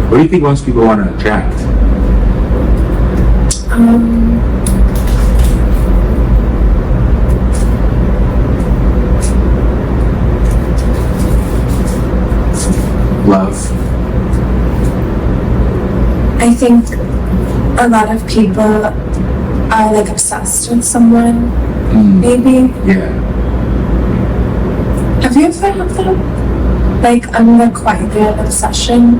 What do you think most people want to attract? Love. I think a lot of people are like obsessed with someone, maybe. Yeah. Have you ever had that? Like unrequited obsession?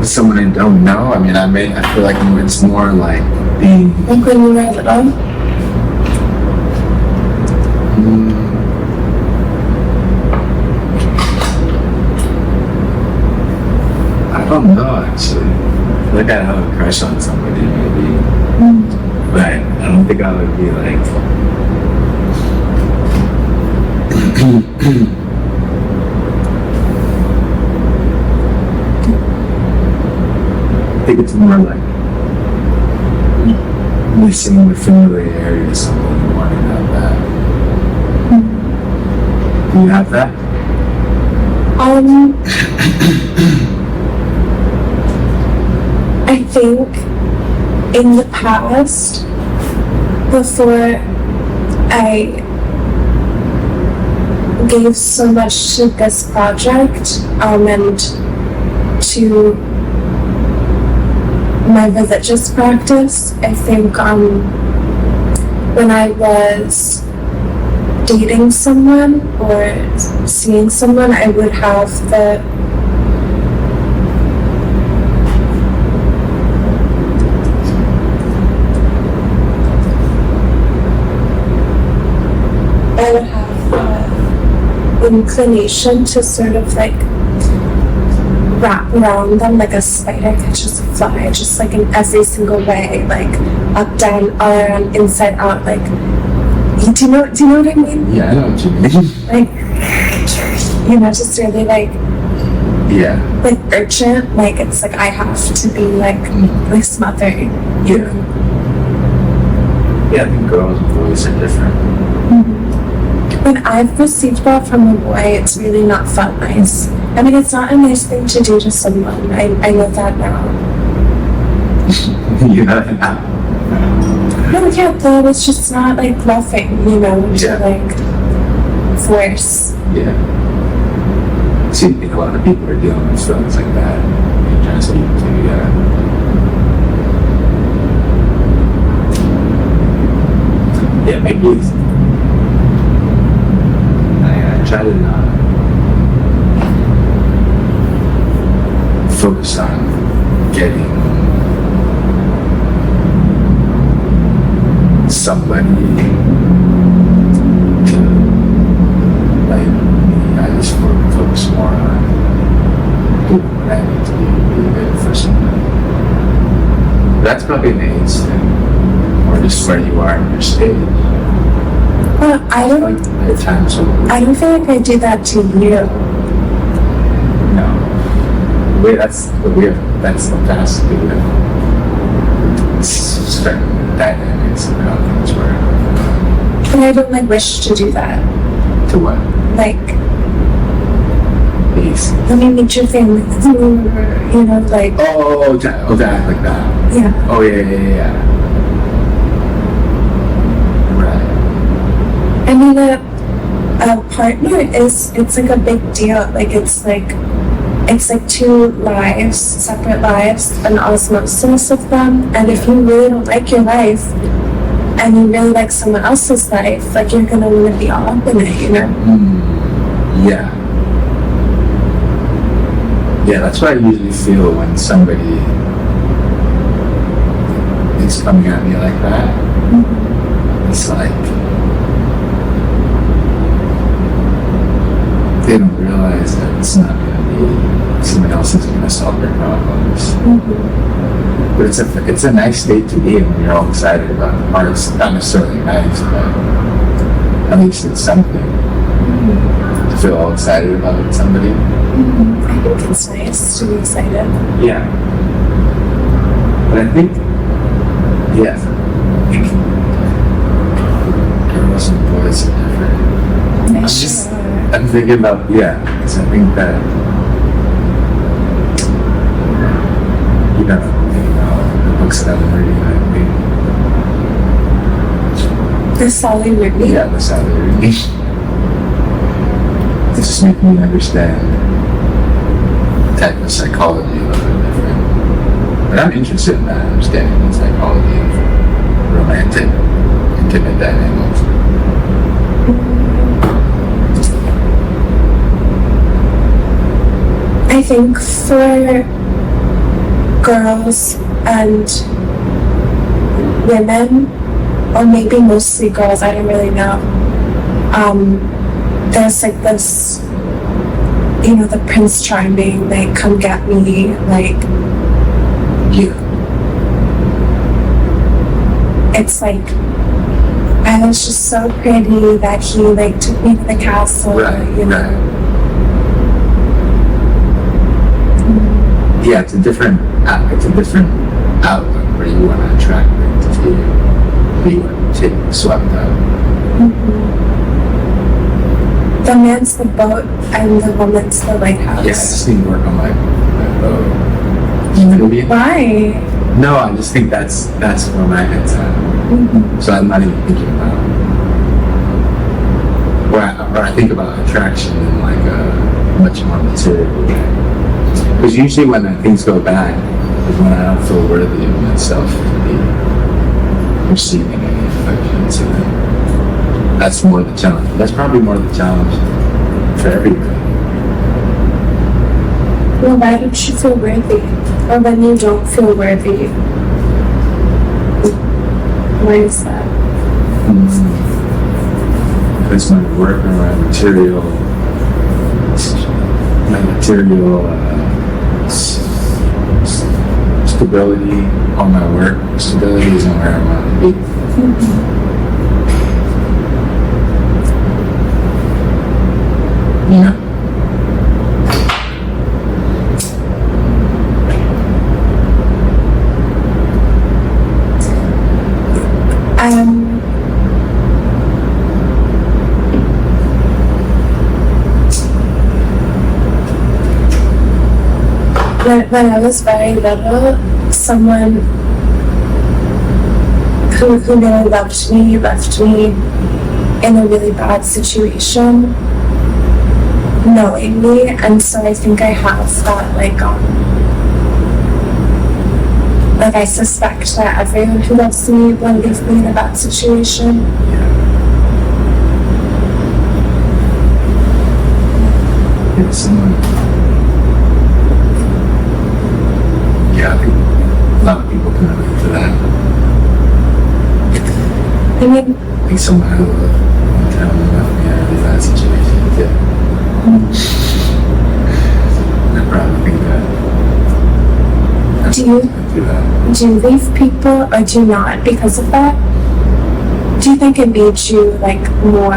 Someone I don't know. I mean, I feel like it's more like being. Like when you were little? I don't know, actually. I feel like I have a crush on somebody, maybe. But I don't think I would be like. I think it's more like missing the familiarity of something and wanting to have that. Do you have that? I think in the past, before I gave so much to this project and to my religious practice, I think when I was dating someone or seeing someone, I would have the inclination to sort of like wrap around them like a spider catches a fly, just like in every single way, like up, down, all around, inside out, like, do you know what I mean? Yeah, I know what you mean. Like, just really like, yeah, like urgent, like it's like I have to be like smothered. Yeah. Yeah, I think girls and boys are different. When I've received that from a boy, it's really not felt nice. I mean, it's not a nice thing to do to someone. I know that now. You know that now? No, yeah, though it's just not like loving, to like force. Yeah. So you think a lot of people are dealing with feelings like that. You're trying to speak to, yeah, maybe it's, I try to not focus on getting somebody to like me. I just focus more on doing what I need to do to be good for somebody. That's probably an age thing, or just where you are in your stage. Well, I don't feel like I do that to you. No. Wait, that's the past to do with certain dynamics and how things work. And I don't like wish to do that. To what? Like, Peace. let me meet your family. Like. Oh, to act like that. Yeah. Oh, yeah. Right. I mean, a partner it's like a big deal. Like, it's like two lives, separate lives, an osmosis of them. And if you really don't like your life and you really like someone else's life, like, you're gonna want to be all up in it, Yeah. Yeah, that's what I usually feel when somebody is coming at me like that. It's like they don't realize that it's not going to be someone else is going to solve their problems. But it's a nice state to be in when you're all excited about it. Or it's not necessarily nice, but at least it's something to feel all excited about somebody. I think it's nice to be excited. Yeah. But I think, is different. I'm thinking about, because I think that, you know, the books that I'm reading, The Sally Rooney? Yeah, the Sally Rooney. It's just making me understand the type of psychology a little bit different. But I'm interested in that, understanding the psychology of romantic, intimate dynamics. I think for girls and women, or maybe mostly girls, I don't really know, there's like this, you know, the Prince Charming, like, come get me, like, it's like, I was just so pretty that he, like, took me to the castle, you know. Right. Yeah, it's a different outlook where you want to attract them to be swept up. The man's the boat and the woman's the lighthouse. Yeah, I just need to work on my boat. Why? No, I just think that's where my head's at. So I'm not even thinking about or I think about attraction in like a much more material way. Because usually when things go bad is when I don't feel worthy of myself to be receiving any affection. So that's more the challenge. That's probably more the challenge for everybody. Well, why don't you feel worthy? Or when you don't feel worthy, why is that? Because my work or my material stability on my work, stability isn't where I want to be. Yeah. When I was very little, someone who really loved me left me in a really bad situation, knowingly, and so I think I have that, like I suspect that everyone who loves me will leave me in a bad situation. It's someone. Yeah, I think a lot of people can relate to that. I mean, I think someone who one time left me in a really bad situation. Yeah. I probably think that. do you leave people or do you not because of that? Do you think it made you like more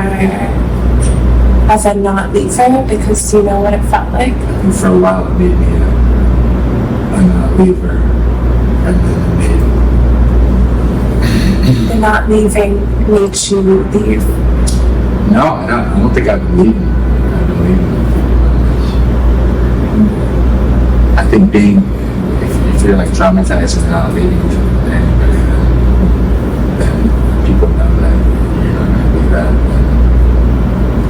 of a not leaver because you know what it felt like? I think for a while it made me a not leaver, and then The not leaving made you leave. No, I don't think I've been leaving. I've been leaving. I think if you're like traumatized and not leaving to anybody, then people know that you're not going to do that.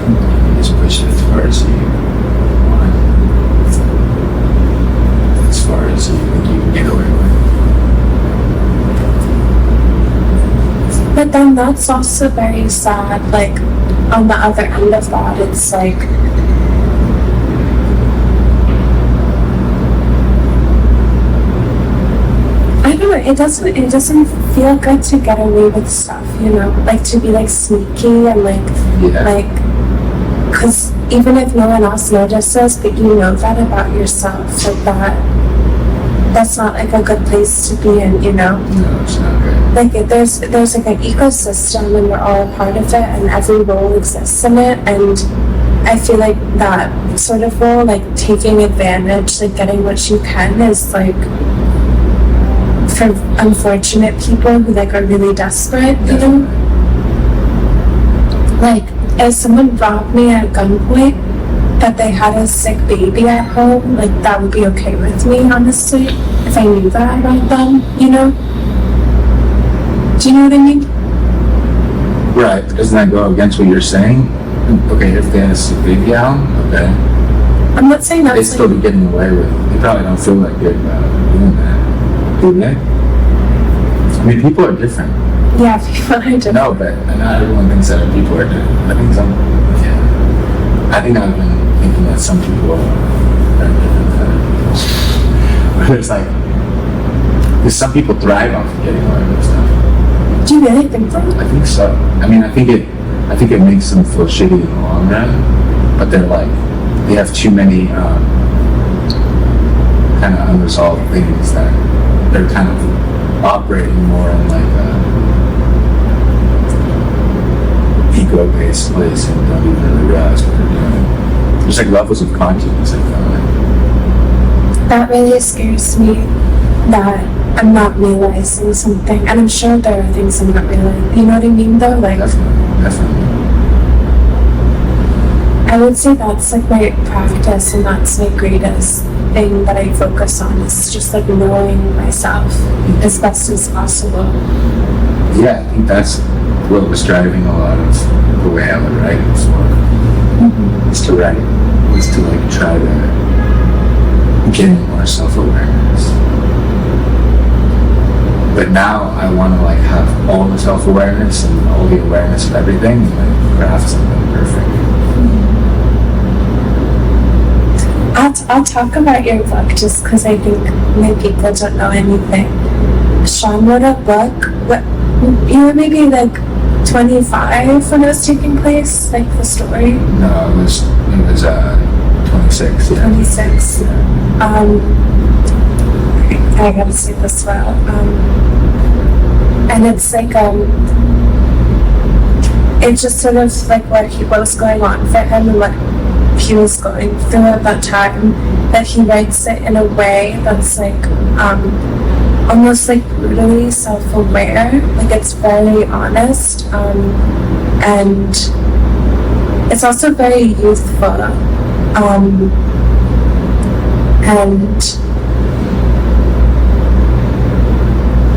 And you just push it as far as you want, as far as you think you can get away with. But then that's also very sad, like on the other end of that, it's like I don't know, it doesn't feel good to get away with stuff, you know, like to be like sneaky and like because even if no one else notices, but you know that about yourself, like that's not like a good place to be in, you know? No, it's not good. Like there's like an ecosystem and we're all a part of it and every role exists in it, and I feel like that sort of role, like taking advantage, like getting what you can is like for unfortunate people who like are really desperate, you know? like, if someone robbed me at gunpoint, that they had a sick baby at home, like, that would be okay with me, honestly, if I knew that about them, you know? Do you know what I mean? Right. Doesn't that go against what you're saying? Okay, if they had a sick baby at home, okay. I'm not saying They'd that's still like, be getting away with it. They probably don't feel like good about doing that. Do they? I mean, people are different. yeah, people are different. No, but not everyone thinks that people are different. I think I think I've been thinking that some people are different. But it's like, because some people thrive off of getting away with stuff. Do you really think that? I think so. I mean, I think it makes them feel shitty in the long run, but they're like, they have too many kind of unresolved things that they're kind of operating more in like a ego-based place and don't even really realize what they're doing. There's like levels of consciousness, I feel like. That really scares me, that I'm not realizing something, and I'm sure there are things I'm not realizing. You know what I mean, though? Like, Definitely. I would say that's like my practice, and that's my greatest thing that I focus on, is just like knowing myself as best as possible. Yeah, I think that's what was driving a lot of the way I would write before. Is to write, was to like try to gain more self-awareness. But now I want to like have all the self-awareness and all the awareness of everything and like craft something perfect. I'll talk about your book just because I think many people don't know anything. Sean wrote a book. What, you were maybe like 25 when it was taking place, like the story? No, it was 26. Yeah. 26. Yeah. I gotta say this well. And it's like, it's just sort of like what was going on for him and what he was going through at that time, that he writes it in a way that's like, almost like brutally self-aware, like it's very honest, and it's also very youthful, and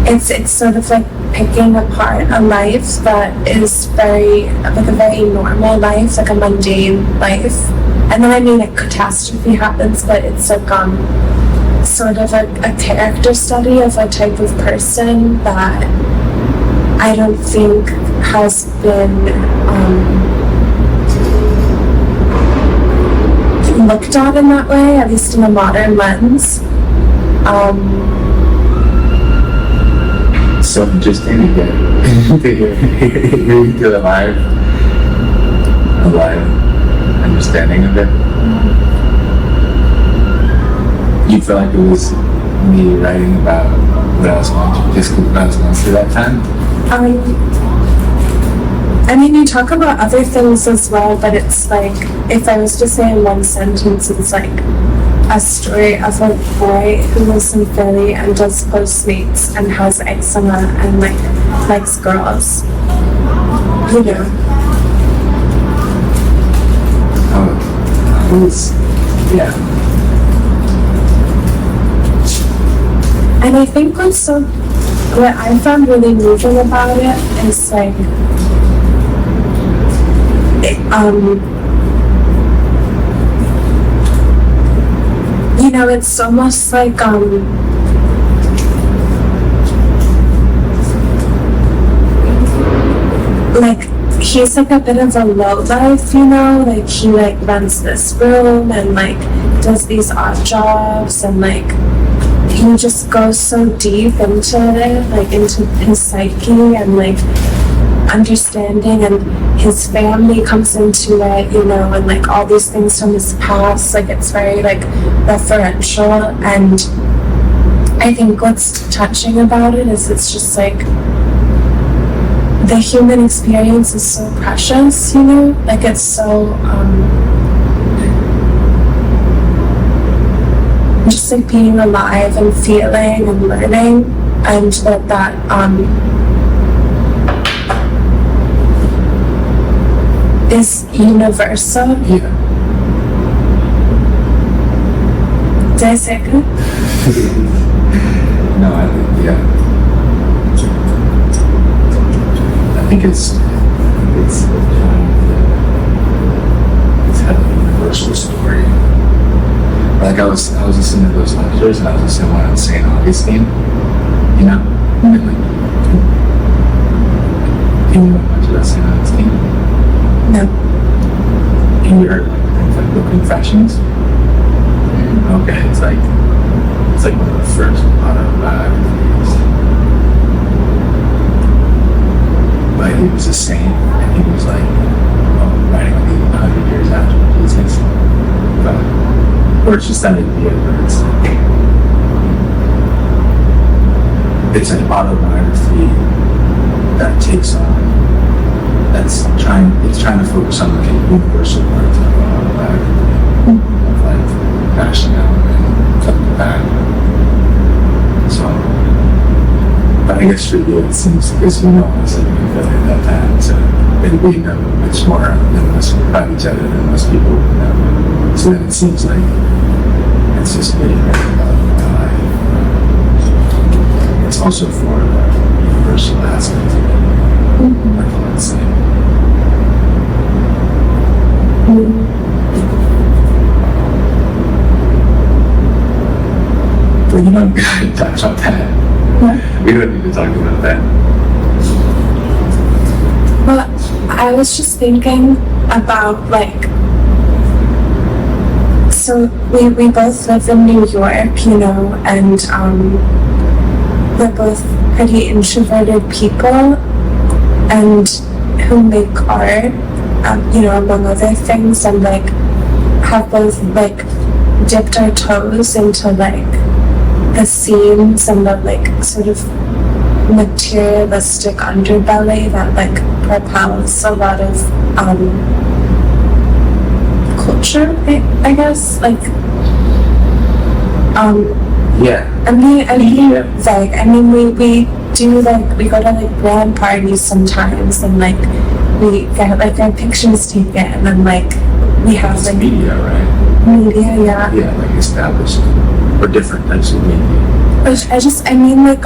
it's sort of like picking apart a life that is very, like a very normal life, like a mundane life. And then I mean, a catastrophe happens, but it's like sort of a character study of a type of person that I don't think has been looked at in that way, at least in a modern lens. So interesting to get to a live understanding of it. You feel like it was me writing about what I was going through, just what I was going through that time? I mean, you talk about other things as well, but it's like, if I was to say in one sentence, it's like a story of a boy who lives in Philly and does Postmates and has eczema and like likes girls. You know. Yeah. And I think what I found really moving about it is like, you know, it's almost like, he's like a bit of a low life, you know, like he like rents this room and like does these odd jobs, and like he just goes so deep into it, like into his psyche and like understanding, and his family comes into it, you know, and like all these things from his past, like it's very like referential. And I think what's touching about it is it's just like the human experience is so precious, you know, like it's so just like being alive and feeling and learning, and is universal. Yeah. Did I say good? No, I think, yeah. I think it's had a universal story. Like I was listening to those lectures, and I was listening to one on St. Augustine, you know? And like, can you know much about St. Augustine? No. Can you heard like the Confessions? Okay, it's like one of the first autobiographies. But he was a saint, and he was like writing like 100 years after Jesus. Or it's just that idea where it's an autobiography that takes on it's trying to focus on like a universal parts of autobiography of like passion and something back. So, but I guess for you it seems because you know us living in Philly at that time, so maybe we know much more than most about each other than most people know. So then it seems like it's just really about my life. It's also for the universal aspect of it, like let's say. But you don't need to talk about that. What? We don't need to talk about that. Well, I was just thinking about like, so we both live in New York, you know, and we're both pretty introverted people and who make art, you know, among other things, and like have both like dipped our toes into like the scenes and the like sort of materialistic underbelly that like propels a lot of culture, I guess, like yeah. I mean Yeah. like I mean we do like we go to like brand parties sometimes, and like we get like our pictures taken, and like we have It's like media, right? media, yeah. Yeah, like established or different types of media. I mean like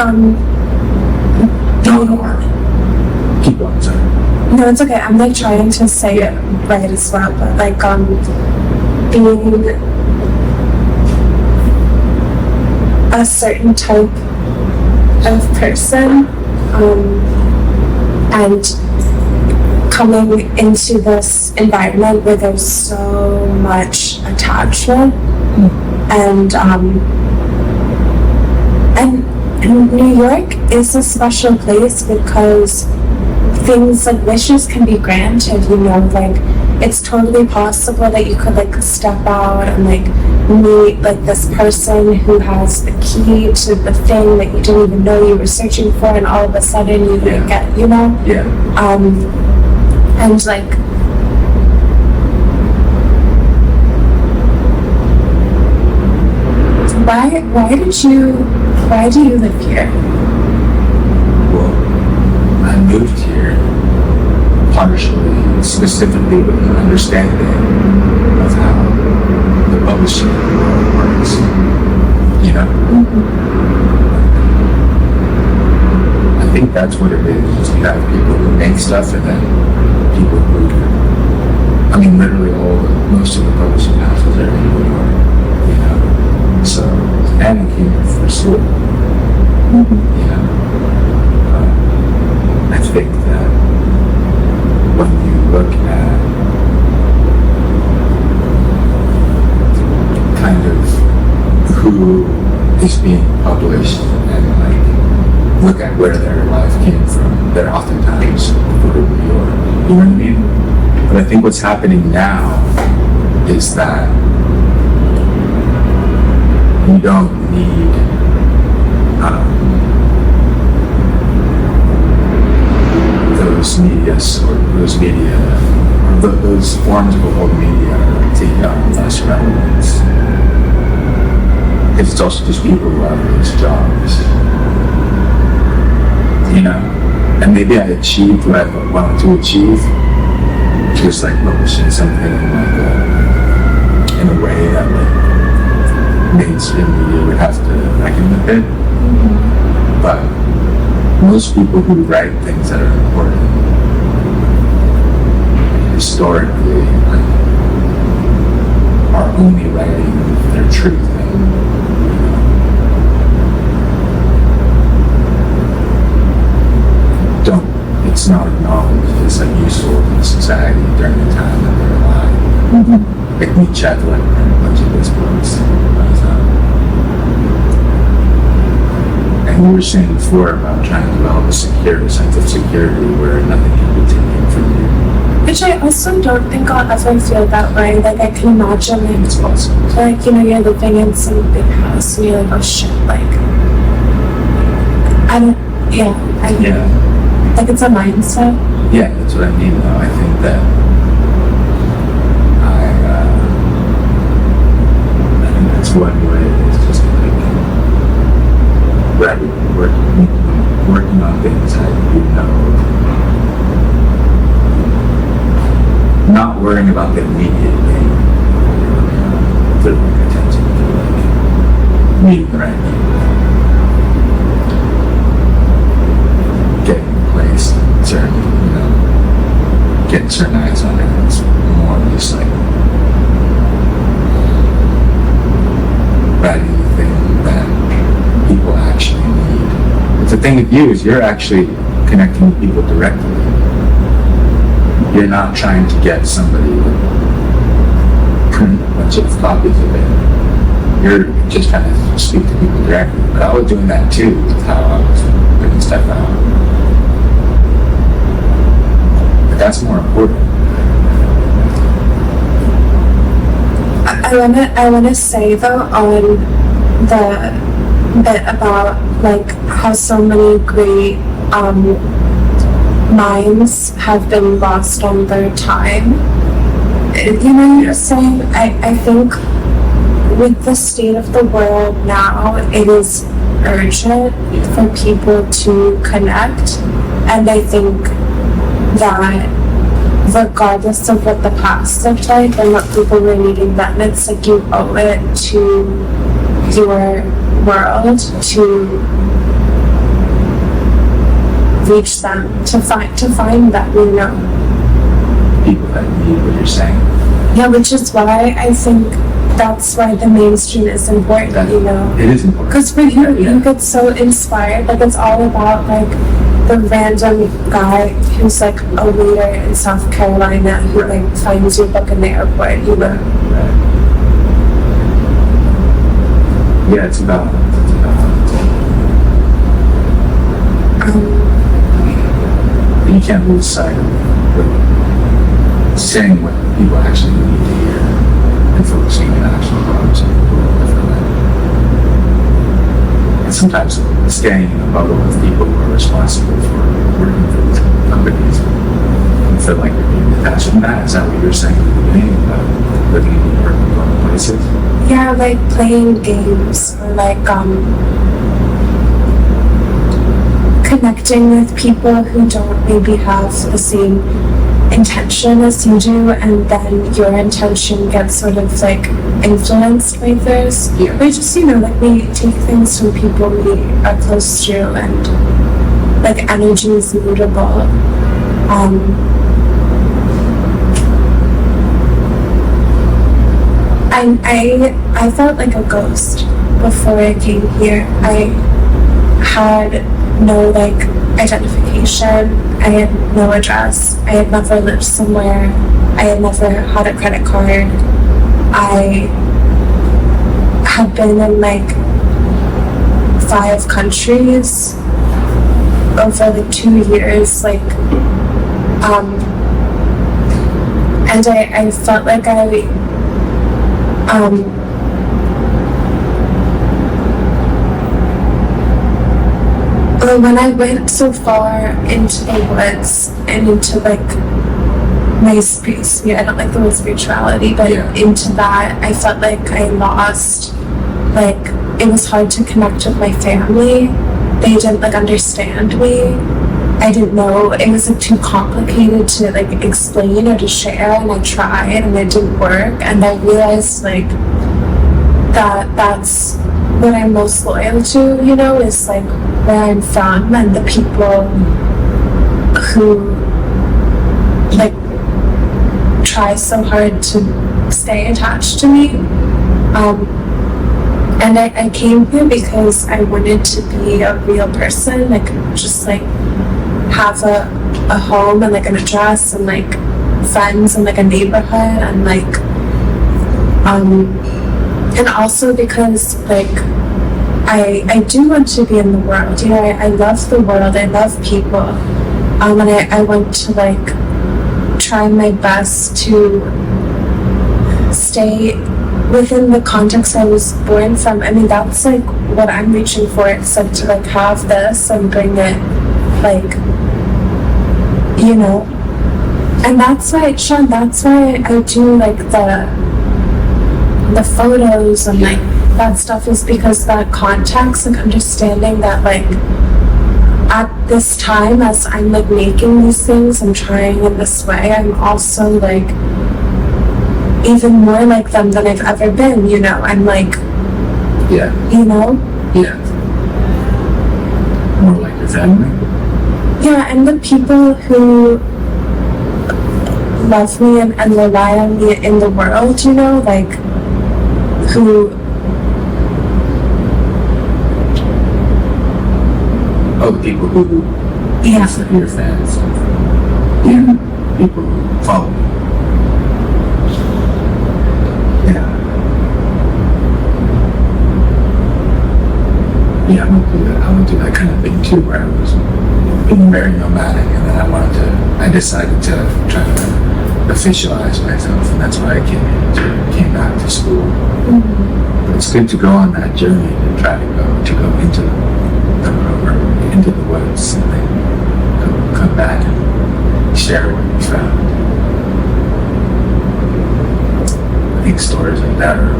Keep on, sorry. no, it's okay. I'm like trying to say it right as well, but like being a certain type of person and coming into this environment where there's so much attachment and New York is a special place because things like wishes can be granted, you know, like it's totally possible that you could like step out and like meet like this person who has the key to the thing that you didn't even know you were searching for, and all of a sudden you like get, you know, and like why do you live here? Well, I moved here partially, specifically with an understanding of how the publishing world works. You know? I think that's what it is. You have people who make stuff and then people who, I mean, literally most of the publishing houses are in New York, you know? So, and I came here for school, you know? I think that when you look at kind of who is being published and like look at where their life came from, they're oftentimes from New York, you know what I mean? But I think what's happening now is that you don't need those forms of old media take on less relevance. Because it's also just people who have those jobs. You know? And maybe I achieved what I wanted to achieve just like publishing something in a way that like mainstream media would have to reckon with it. But most people who write things that are important historically like are only writing their truth. It's not acknowledged as like useful in society during the time that they're alive. Like Nietzsche had to like print a bunch of his books. And we were saying before about trying to develop a secure sense of security where nothing can be taken from you. Which I also don't think I'll ever feel that way. Like I can imagine like, it's possible. Like, you know, you're living in some big house and you're like, oh shit, like I don't like it's a mindset. Yeah, that's what I mean though. I think that I think that's one way is just like working on things that you know, not worrying about the immediate thing, putting attention to like meeting the right people. Certain, getting certain eyes on it. It's more just like writing the thing that people actually need. But the thing with you is you're actually connecting with people directly. You're not trying to get somebody to print a bunch of copies of it. You're just trying to speak to people directly. But I was doing that too with how I was putting stuff out. That's more important. I wanna say though on the bit about like how so many great minds have been lost on their time. You know, you're saying I think with the state of the world now, it is urgent for people to connect, and I think that regardless of what the past looked like and what people were needing then, it's like you owe it to your world to reach them, to find them, you know. People that need what you're saying. Yeah, which is why I think that's why the mainstream is important, you know. It is important. Because for you, you get so inspired, like it's all about like the random guy who's like a waiter in South Carolina who like finds your book in the airport, you know. Right. Yeah, it's about you can't lose sight of saying what people actually need to hear and focusing on actual problems in the world differently. And sometimes staying in a bubble with people who are responsible for working for these companies and feel like you're being detached from that. Is that what you were saying at the beginning about living in New York and going places? Yeah, like playing games or like connecting with people who don't maybe have the same intention as you do, and then your intention gets sort of like influenced by theirs. Yeah. We just, you know, like we take things from people we are close to, and like energy is mutable. I felt like a ghost before I came here. I had no like identification. I had no address. I had never lived somewhere. I had never had a credit card. I had been in like 5 countries over like 2 years, like and I felt like when I went so far into the woods and into like my space, I don't like the word spirituality, but into that, I felt like I lost, like it was hard to connect with my family. They didn't like understand me. I didn't know, it was like too complicated to like explain or to share, and I tried and it didn't work, and I realized like that's what I'm most loyal to, you know, is like where I'm from and the people who like try so hard to stay attached to me. And I came here because I wanted to be a real person, like just like have a home and like an address and like friends and like a neighborhood and like and also because like I do want to be in the world, you know, I love the world, I love people, and I want to like try my best to stay within the context I was born from. I mean, that's like what I'm reaching for. It's like to like have this and bring it, like, you know. And that's why, Sean, that's why I do like the photos and like that stuff, is because that context and understanding that like at this time as I'm like making these things and trying in this way, I'm also like even more like them than I've ever been, you know. I'm like, yeah, you know, yeah, more like your family. Yeah, and the people who love me and rely on me in the world, you know, like who. Oh, the people who, Yeah, your fans. Yeah, people who follow you. Yeah. Yeah, I went through that. I went through that kind of thing too, where I was being very nomadic, and then I decided to try to officialize myself, and that's why I came back to school. mm-hmm. But it's good to go on that journey and try to go into the program, into the woods, and then come back and share what you found. I think stories like that are.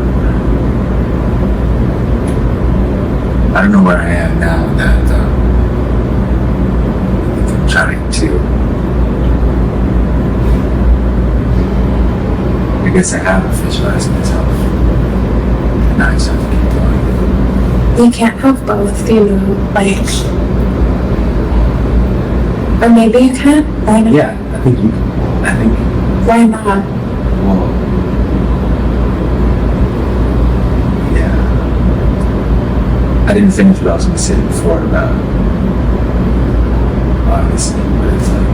I don't know where I am now that I'm trying to. I guess I have officialized myself. Now I just have to keep going. You can't have both, you know, like, or maybe you can. I don't know. Yeah, I think you. I think. Why not? Well. I didn't finish what I was going to say before about obviously, but it's like,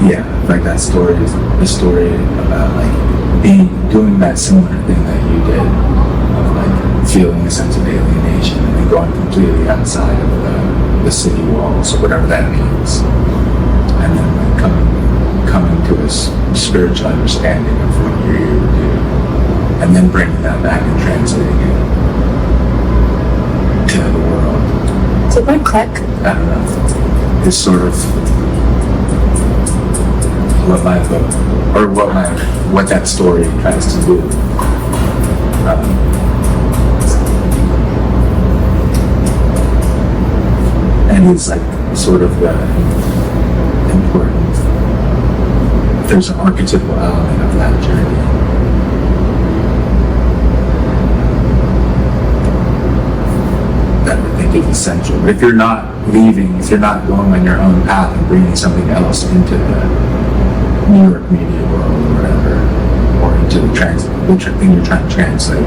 yeah, like that story is the story about like doing that similar thing that you did, of like feeling a sense of alienation and then going completely outside of the city walls or whatever that means, and then like coming to a spiritual understanding of what you're here to do. And then bringing that back and translating it to the world. Did that click? I don't know. It's sort of what that story tries to do. And it's like sort of the important. There's an archetypal element of that journey. Is essential. But if you're not leaving, if you're not going on your own path and bringing something else into the New York media world or whatever, or into the thing you're trying to translate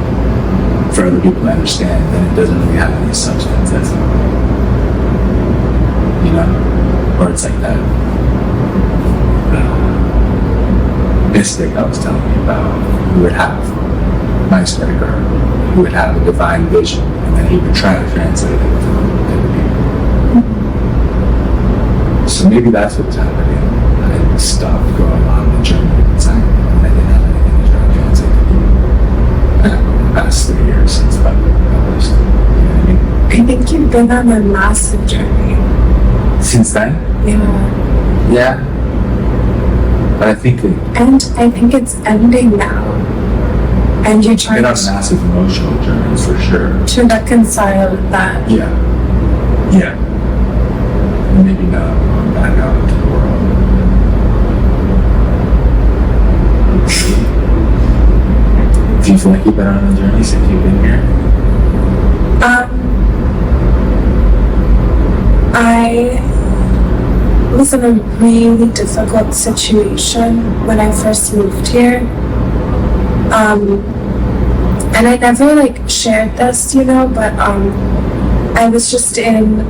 for other people to understand, then it doesn't really have any substance. That's, you know, or it's like that mystic I was telling you about, who would have my study girl, who would have a divine vision, and then he would try to translate it to the people. So maybe that's what's happening. I stopped going on the journey because I didn't have anything to try to translate to people. In the past 3 years since I've been published. You know what I mean? I think you've been on a massive journey. Since then? Yeah. Yeah. But I think it's ending now. And you're trying been on massive emotional journeys for sure. to reconcile that. Yeah. Yeah. Maybe not going back out into the world. Do you feel like you've been on a journey since you've been here? I was in a really difficult situation when I first moved here. And I never like shared this, but I was just in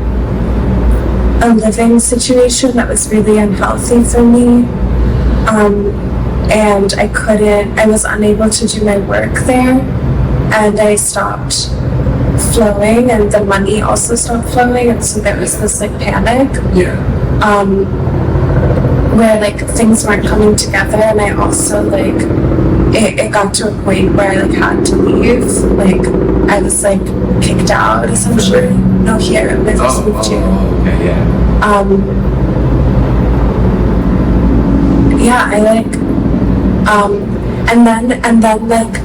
a living situation that was really unhealthy for me. And I was unable to do my work there, and I stopped flowing, and the money also stopped flowing, and so there was this like panic. Yeah. Where like things weren't coming together, and I also like it got to a point where I like had to leave. Like I was like kicked out essentially. No, here when I first moved here. Okay, yeah. Yeah, I like and then like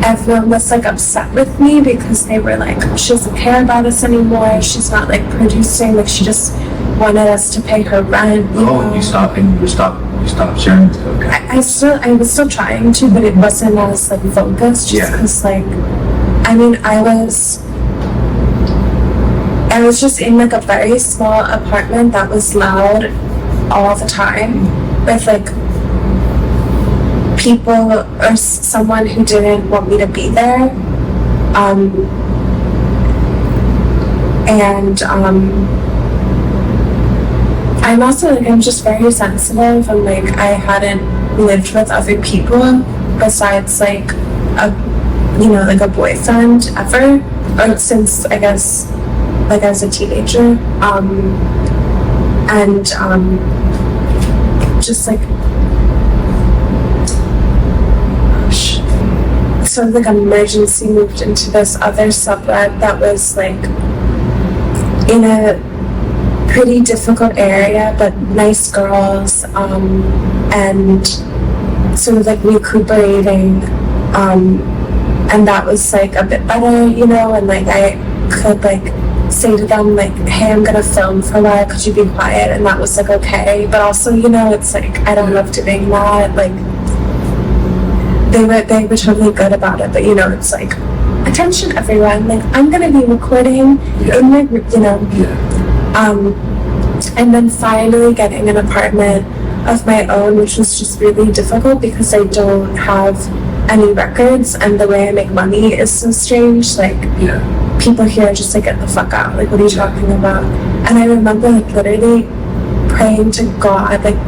everyone was like upset with me because they were like, she doesn't care about us anymore, she's not like producing, like she just wanted us to pay her rent. You stopped sharing. Okay. I was still trying to, but it wasn't as like focused, just because like I mean I was just in like a very small apartment that was loud all the time with like people or someone who didn't want me to be there. I'm also like, I'm just very sensitive, and like I hadn't lived with other people besides like like a boyfriend ever, or since I guess like I was a teenager. Just like sort of like emergency moved into this other sublet that was like in a pretty difficult area, but nice girls, and sort of like recuperating, and that was like a bit better, and like I could like say to them like, hey, I'm gonna film for a while, could you be quiet? And that was like okay, but also it's like I don't love doing that. Like they were totally good about it, but it's like attention everyone, like I'm gonna be recording in my group, and then finally getting an apartment of my own, which was just really difficult because I don't have any records, and the way I make money is so strange. Like people here are just like, get the fuck out, like what are you talking about? And I remember like literally praying to God, like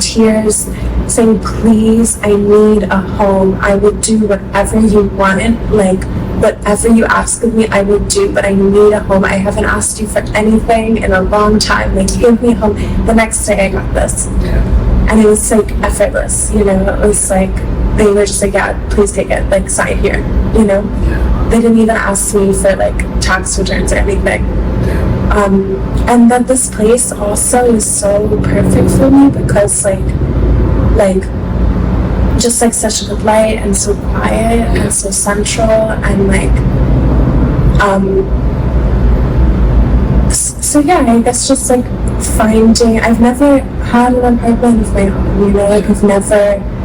tears, saying, please, I need a home. I will do whatever you want, like whatever you ask of me I will do, but I need a home. I haven't asked you for anything in a long time, like give me a home. The next day I got this, and it was like effortless, it was like they were just like, yeah, please take it, like sign here, they didn't even ask me for like tax returns or anything. And then this place also is so perfect for me because like just like such a good light and so quiet and so central, and like so yeah, I guess just like finding, I've never had an apartment of my own, like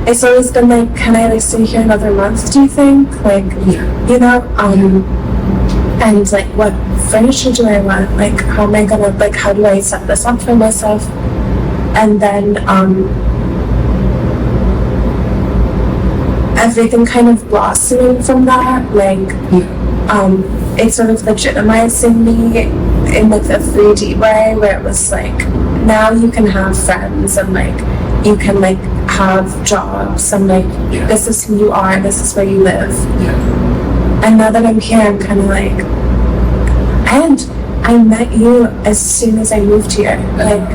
it's always been like, can I like stay here another month, do you think, like and like what furniture do I want, like how am I gonna, like how do I set this up for myself? And then everything kind of blossoming from that, like it's sort of legitimizing me in like the 3D way, where it was like, now you can have friends, and like you can like have jobs, and like this is who you are, this is where you live. And now that I'm here, I'm kind of like, and I met you as soon as I moved here, like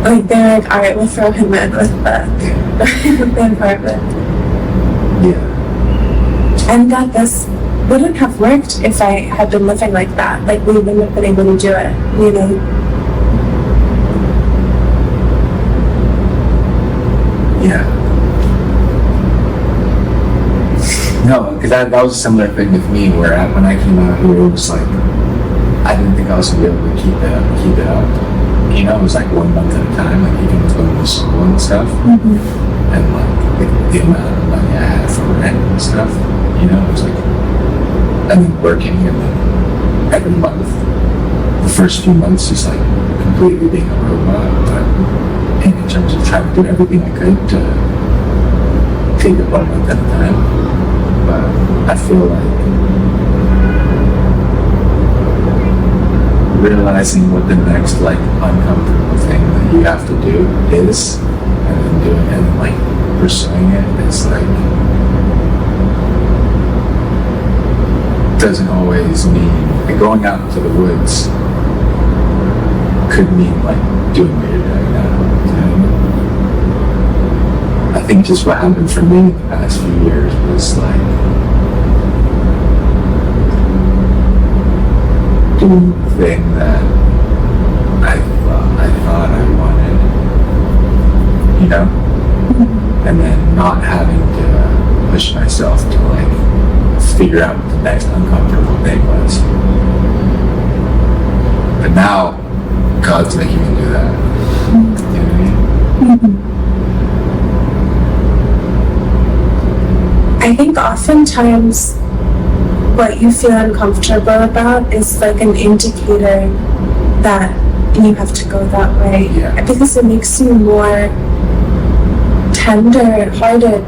like they're like, all right, we'll throw him in with the apartment. And that this wouldn't have worked if I had been living like that. Like we wouldn't have been able to do it, No, because that was a similar thing with me, where when I came out here, it was like didn't think I was gonna be able to keep it up. You know, it was like 1 month at a time, like even going to school and stuff. And like the amount of money I had for rent and stuff, you know, it was like, and then working and then every month, the first few months just like completely being a robot, but in terms of trying to do everything I could to take it 1 month at a time. But I feel like realizing what the next like uncomfortable thing that you have to do is, and then doing it and then like pursuing it, it's like doesn't always mean like going out into the woods could mean like doing what you're doing now. You know what I mean? I think just what happened for me in the past few years was like doing the thing that I thought I wanted, you know, and then not having to push myself to like figure out what the next uncomfortable thing was. But now God's making me do that. You know what I mean? I think oftentimes what you feel uncomfortable about is like an indicator that you have to go that way. Yeah. Because it makes you more tender-hearted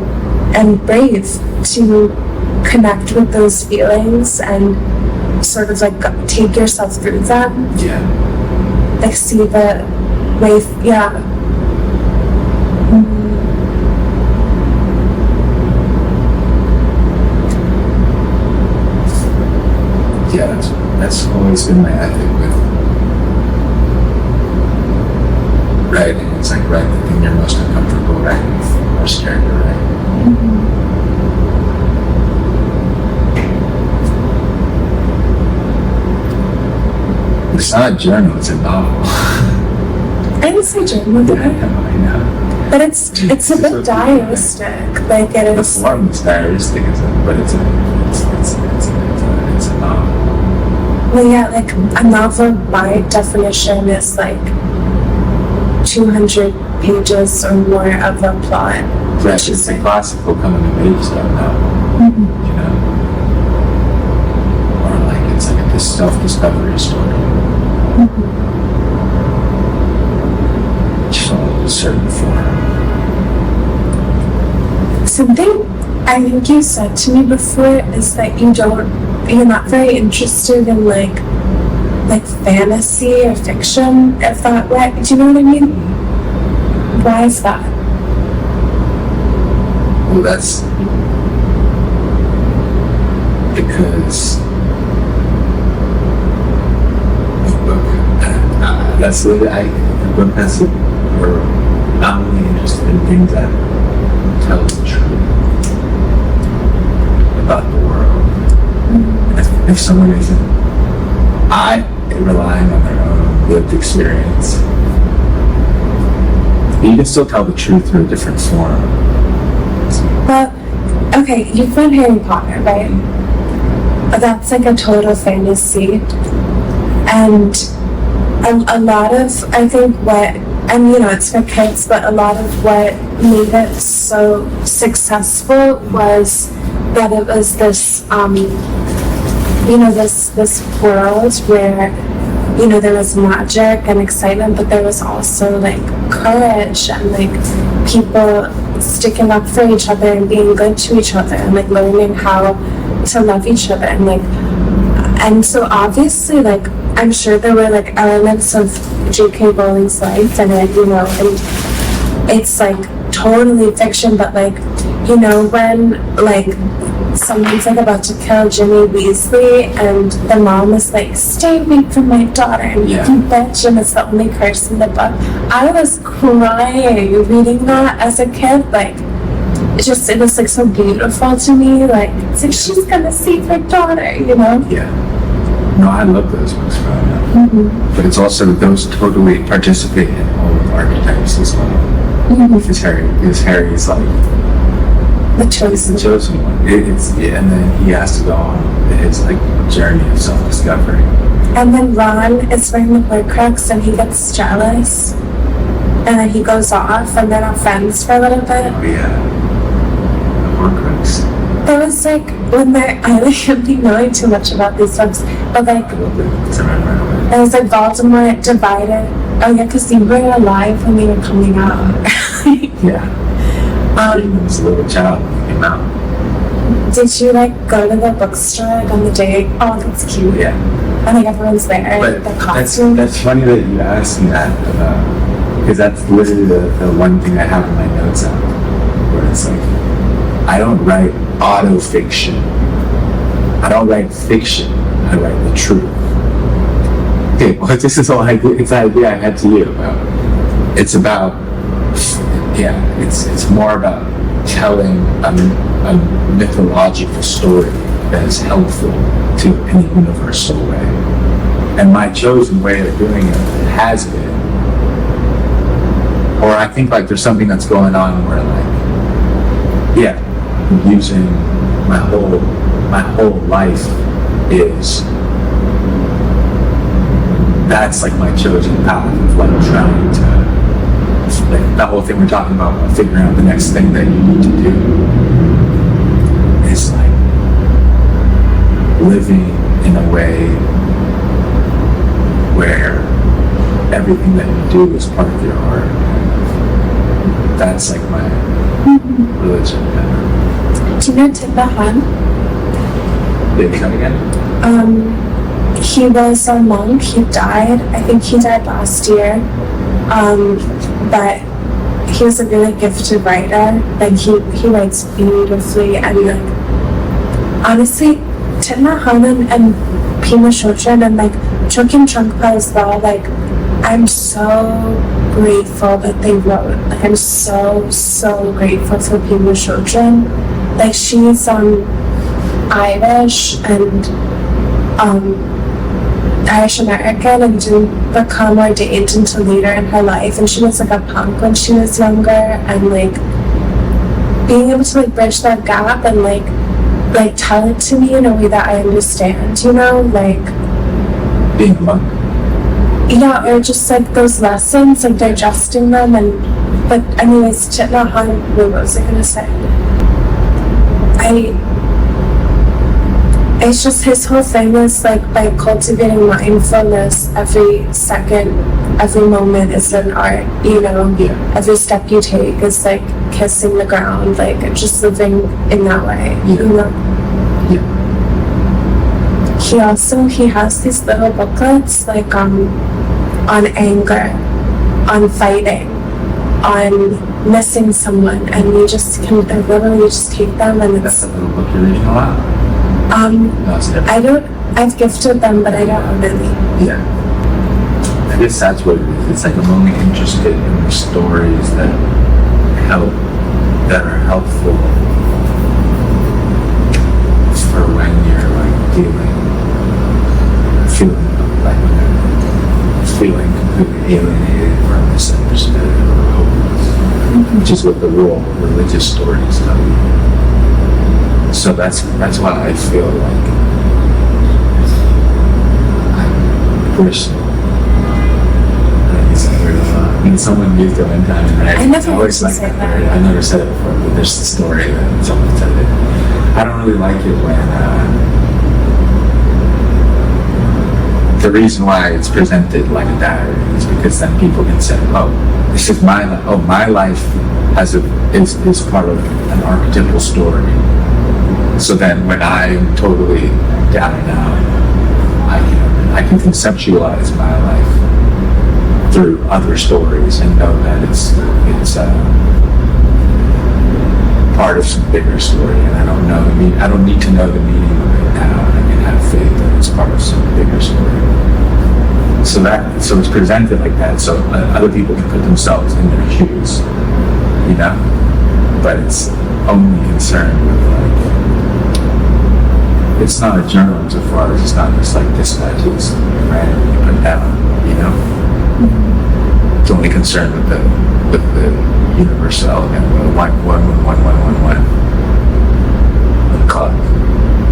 and brave to connect with those feelings and sort of like take yourself through them. Yeah. Like see the way, yeah. Yeah, that's always been my ethic with writing. It's like write the thing you're most uncomfortable writing or scared to write. It's not a journal, it's a novel. I didn't say journal, Yeah, I know. but it's a bit diaristic. Like it The is. form is diaristic, but it's a novel. Well, yeah, like a novel by definition is like 200 pages or more of a plot. Right, it's a classical coming of age stuff novel. You know? Or like it's like a self-discovery story. Just all in a certain form. Something I think you said to me before is that you're not very interested in like fantasy or fiction, if that way. Do you know what I mean? Why is that? Well, that's because the book, that's what the book has to, or I'm only interested in things that tell the truth about the world. If someone isn't relying on their own lived experience, you can still tell the truth through a different form. Well, okay, you've read Harry Potter, right? That's like a total fantasy. And a lot of, I think and you know, it's for kids, but a lot of what made it so successful was that it was this, you know, this world where, you know, there was magic and excitement, but there was also like courage and like people sticking up for each other and being good to each other and like learning how to love each other and like, and so obviously like I'm sure there were like elements of J.K. Rowling's life in it, you know, and it's like totally fiction, but like, you know, when like someone's like about to kill Ginny Weasley and the mom is like, stay away from my daughter, and you bitch, and it's the only curse in the book. I was crying reading that as a kid. Like it was like so beautiful to me. Like it's like she's gonna save her daughter, you know? Yeah. No, I love those books growing up. But it's also those totally participate in all of the archetypes as well. Because Harry's like The chosen one. And then he has to go on his like journey of self-discovery. And then Ron is wearing the Horcrux and he gets jealous. And then he goes off and they're not friends for a little bit. Oh yeah. The Horcrux. It was like when they're, I don't be knowing too much about these books, but like, I love it. It's right. it was like Voldemort divided. Oh yeah, because you were alive when they were coming out. Yeah. He was a little child when he came out. Did you like go to the bookstore like, on the day? Oh, that's cute. Yeah. And like everyone's there, But the costume. that's funny that you asked me that, because that's literally the one thing I have in my notes out, where it's like, I don't write auto-fiction. I don't write fiction. I write the truth. Okay, well, this is all it's an idea I had to you about. It's about, it's more about telling a mythological story that is helpful to in a universal way. And my chosen way of doing it has been, or I think like there's something that's going on where like, using my whole life is, that's like my chosen path of like trying to, like the whole thing we're talking about figuring out the next thing that you need to do is like living in a way where everything that you do is part of your art. That's like my religion. Do you know Tibetan? Did it come again? He was a monk. He died. I think he died last year. But he was a really gifted writer. Like he writes beautifully and like honestly, Thich Nhat Hanh and Pema Chodron and like Chogyam Trungpa as well. Like I'm so grateful that they wrote. Like I'm so grateful for Pema Chodron. Like she's Irish and Irish American and didn't become ordained until later in her life, and she was like a punk when she was younger, and like being able to like bridge that gap and like tell it to me in a way that I understand, you know, like being a monk. Yeah, or just like those lessons, like digesting them, and but anyways, Thich Nhat Hanh, what was I gonna say? It's just his whole thing was like by cultivating mindfulness, every second, every moment is an art, you know? Yeah. Every step you take is like kissing the ground, like just living in that way, you know? Yeah. He has these little booklets like on anger, on fighting, on missing someone, and you just can literally just take them and That's a little book you're reading a lot. I've gifted them, but I don't really. Yeah. I guess that's what it is. It's like I'm only interested in the stories that are helpful for when you're like feeling completely alienated or misunderstood or hopeless, which is what the religious stories tell you. So that's why I feel like I'm personal. I mean, someone used it one time, and I never always used to like say that. I never said it before, but there's the story that someone said it. I don't really like it when the reason why it's presented like a diary is because then people can say, "Oh, this is my life. Oh, my life is part of an archetypal story." So then when I'm totally down and out, I can conceptualize my life through other stories and know that it's part of some bigger story, and I don't need to know the meaning of it now. I can have faith that it's part of some bigger story. So it's presented like that, so other people can put themselves in their shoes, you know. But it's only concerned with like, it's not a journal so far as it's not just like dispatches randomly put down, you know. It's only concerned with the universal element, the 11111. The clock.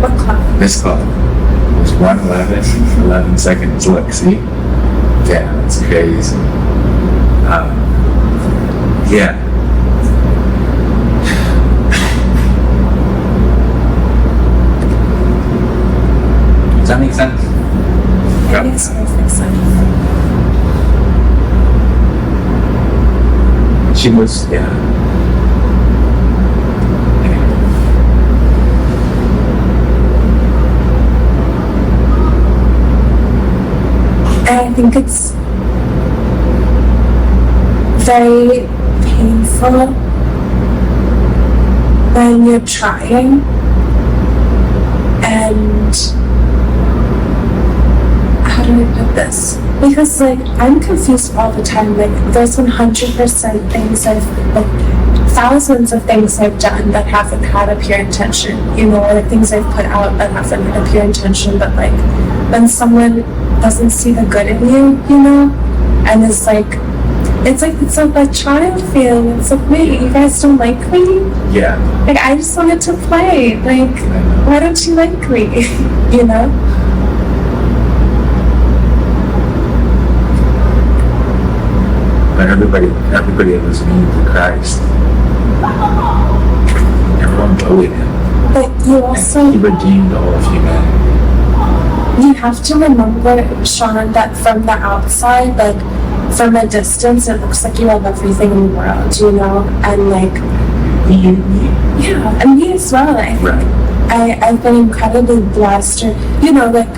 What clock? This clock. It's 1:11, 11 seconds. Look, see? Yeah, that's crazy. Yeah. Does that make sense? It makes perfect sense. She was, yeah. And I think it's very painful when you're trying and how do I put this? Because like I'm confused all the time. Like there's 100% things thousands of things I've done that haven't had a pure intention, you know, or things I've put out that haven't had a pure intention, but like when someone doesn't see the good in you, you know, and is like, it's like a child feeling. It's like, wait, you guys don't like me? Yeah. Like I just wanted to play. Like, why don't you like me? You know? But everybody was mean to Christ. Everyone bullied him. But you also, and he redeemed all of humanity. you have to remember, Sean, that from the outside, like from a distance, it looks like you have everything in the world, you know, and like Me. yeah, and me as well. I've been incredibly blessed, or, you know, like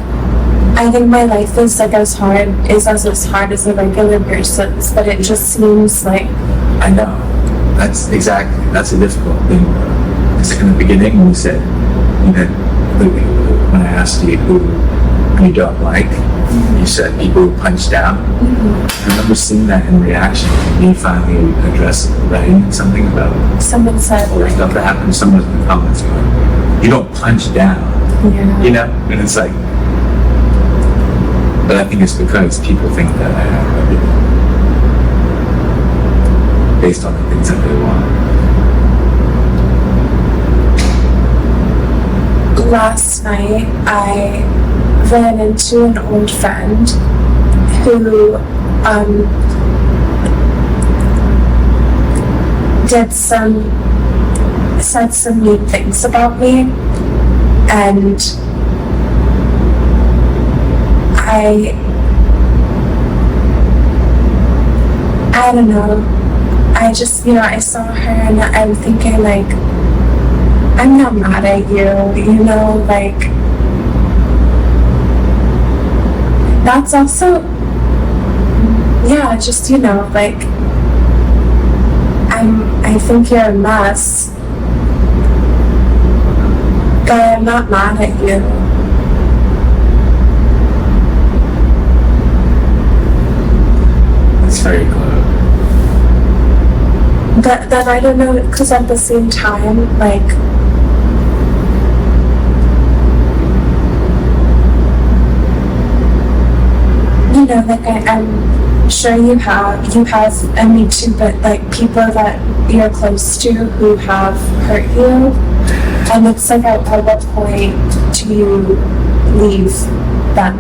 I think my life is like as hard as a regular person's, but it just seems like I know. That's a difficult thing. It's like in the beginning when you said, you know, when I asked you who you don't like, you said people who punch down. I remember seeing that in reaction to me finally writing something about someone said, all the stuff that happened. Someone in the comments going, you don't punch down, yeah, you know? And it's like, but I think it's because people think that I have everything based on the things that they want. Last night I ran into an old friend who said some mean things about me, and I don't know. I just, you know, I saw her and I'm thinking like, I'm not mad at you, you know, like that's also, yeah, just, you know, like I think you're a mess, but I'm not mad at you. It's very close. But then I don't know, because at the same time, like, you know, like I'm sure you have, and me too, but like people that you're close to who have hurt you, and it's like at what point do you leave them?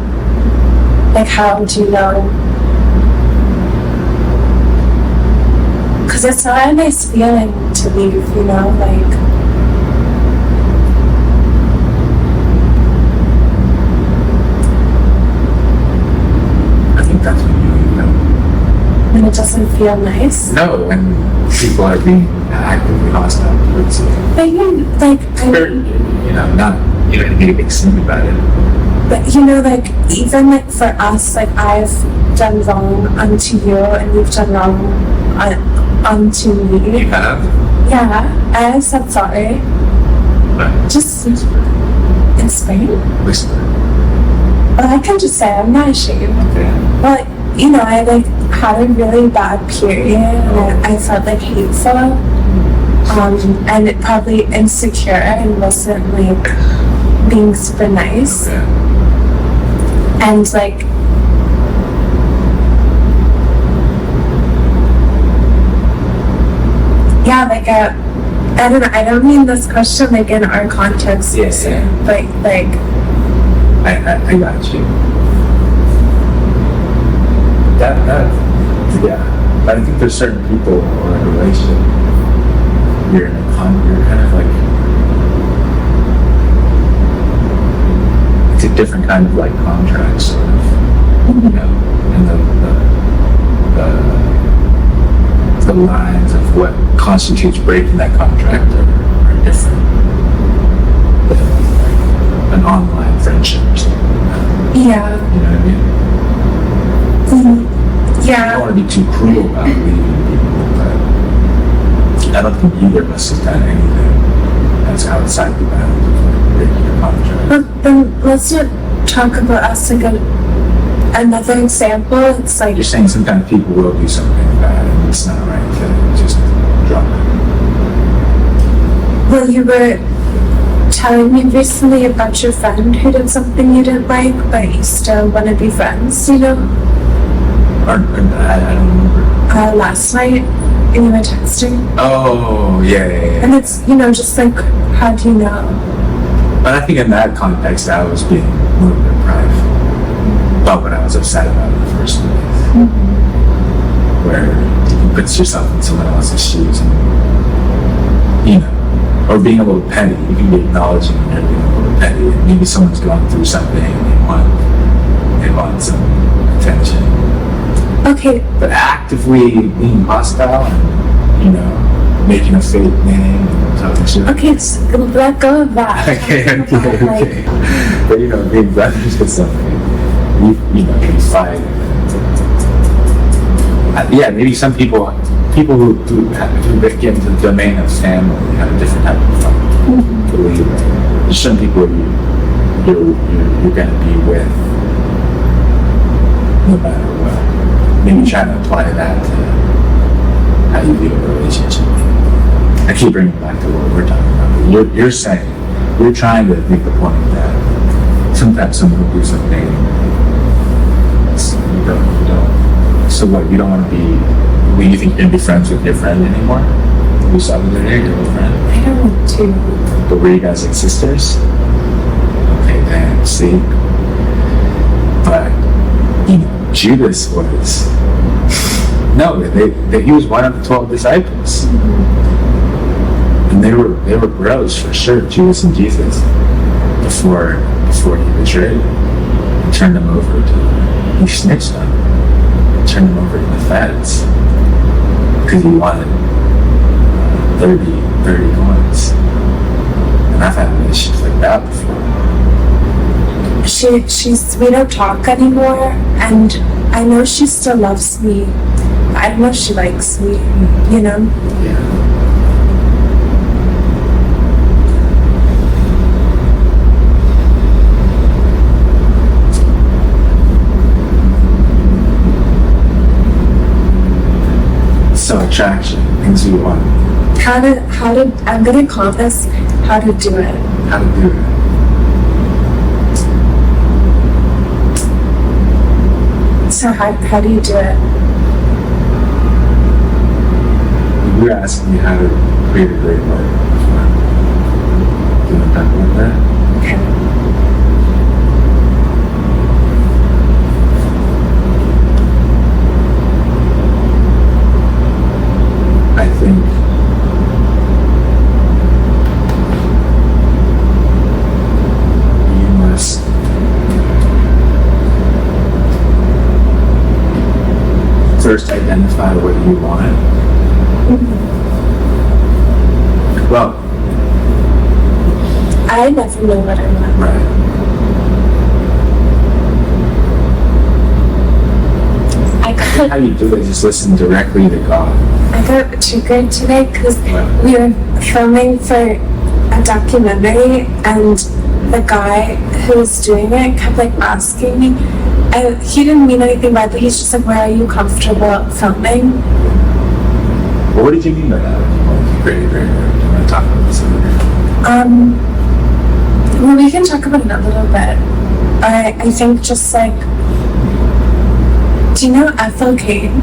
Like how do you know? Because it's not a nice feeling to leave, you know, like. I think that's when you know. And it doesn't feel nice. No, when people are being actively hostile towards you. But you, like, You know, not, you don't need to make a scene about it. but you know, like, even like for us, like I've done wrong unto you and you've done wrong unto me. You have? Yeah, I said sorry. But Just whisper. in Spain. Whisper. Well, I can just say I'm not ashamed. Okay. Well, you know, I like had a really bad period and I felt like hateful. And it probably insecure and wasn't like being super nice. Okay. And like, yeah, like I don't know, I don't mean this question like in our context, Yes, yeah. but like I got you. Yeah. But I think there's certain people or in a relationship, you're kind of like, it's a different kind of like contract, sort of, you know, and the lines of what constitutes breaking that contract are different than like an online friendship or something like that. Yeah. You know what I mean? Mm-hmm. I Yeah. don't want to be too cruel about leaving people, but I don't think either of us has done anything that's outside the bounds of like breaking a contract. But then let's not talk about us like another example. It's like, You're saying sometimes people will do something bad and it's not right to just drop it. well, you were telling me recently about your friend who did something you didn't like, but you still want to be friends, you know? Or I don't remember. Last night, and you were texting. Oh, yeah. And it's, you know, just like, how do you know? But I think in that context, I was being a little bit prideful about what I was upset about in the first place. Where you put yourself in someone else's shoes and, you know, or being a little petty. You can be acknowledging when you're being a little petty. And maybe someone's going through something and they want some attention. Okay, But actively being hostile and, you know, making a fake name and talking shit. okay, let go of that. Okay. Like, But, you know, being brothers with something, you know, you fight. Yeah, maybe some people who get into the domain of family have a different type of fight. Believe me. There's some people you're gonna be with no matter what. Maybe trying to apply that to how you view a relationship. I keep bringing it back to what we're talking about. You're saying, you're trying to make the point that sometimes someone will do something you don't. So what, you don't want to be, well, you think you're going to be friends with your friend anymore? You saw the other day, your little friend? I don't want to. But were you guys like sisters? Okay, then, see? But, you know, Judas was, no, he was one of the 12 disciples. And they were bros for sure, Judas and Jesus, before he betrayed and turned them over to, he snitched on them, turned them over to the feds because he wanted 30 coins. And I've had relationships like that before. We don't talk anymore, and I know she still loves me. I don't know if she likes me, you know? Yeah. So attraction, things you want. How to, I'm gonna call this how to do it. How to do it. So how do you do it? You were asking me how to create a great life. Do you want to talk about that? Okay. I think you must first identify what you want. Well, I never know what I want. right. I How got you do it is just listen directly to God. triggered today because What? we were filming for a documentary, and the guy who was doing it kept like asking me, and he didn't mean anything by it, but he's just like, where are you comfortable filming? Well, what did you mean by that? Great. Do you want to talk about this a little bit? Well, we can talk about it a little bit. I think just like, do you know Ethel Kane?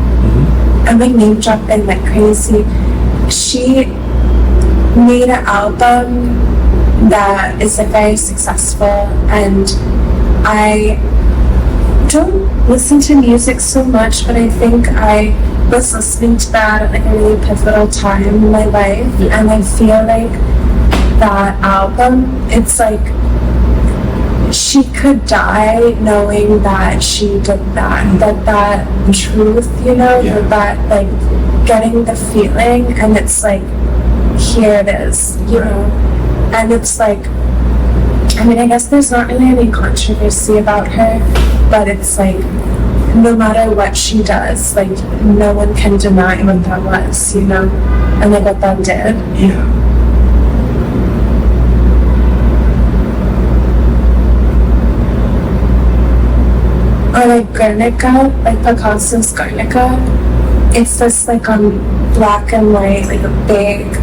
I'm like name dropping like crazy. She made an album that is like very successful, and I don't listen to music so much, but I think I was listening to that at like a really pivotal time in my life, and I feel like that album, it's like she could die knowing that she did that truth, you know, that like getting the feeling, and it's like, here it is, you know, and it's like, I mean, I guess there's not really any controversy about her, but it's like, no matter what she does, like, no one can deny what that was, you know, and like what that did. Yeah. Or like Guernica, like Picasso's Guernica. It's this like black and white, like a big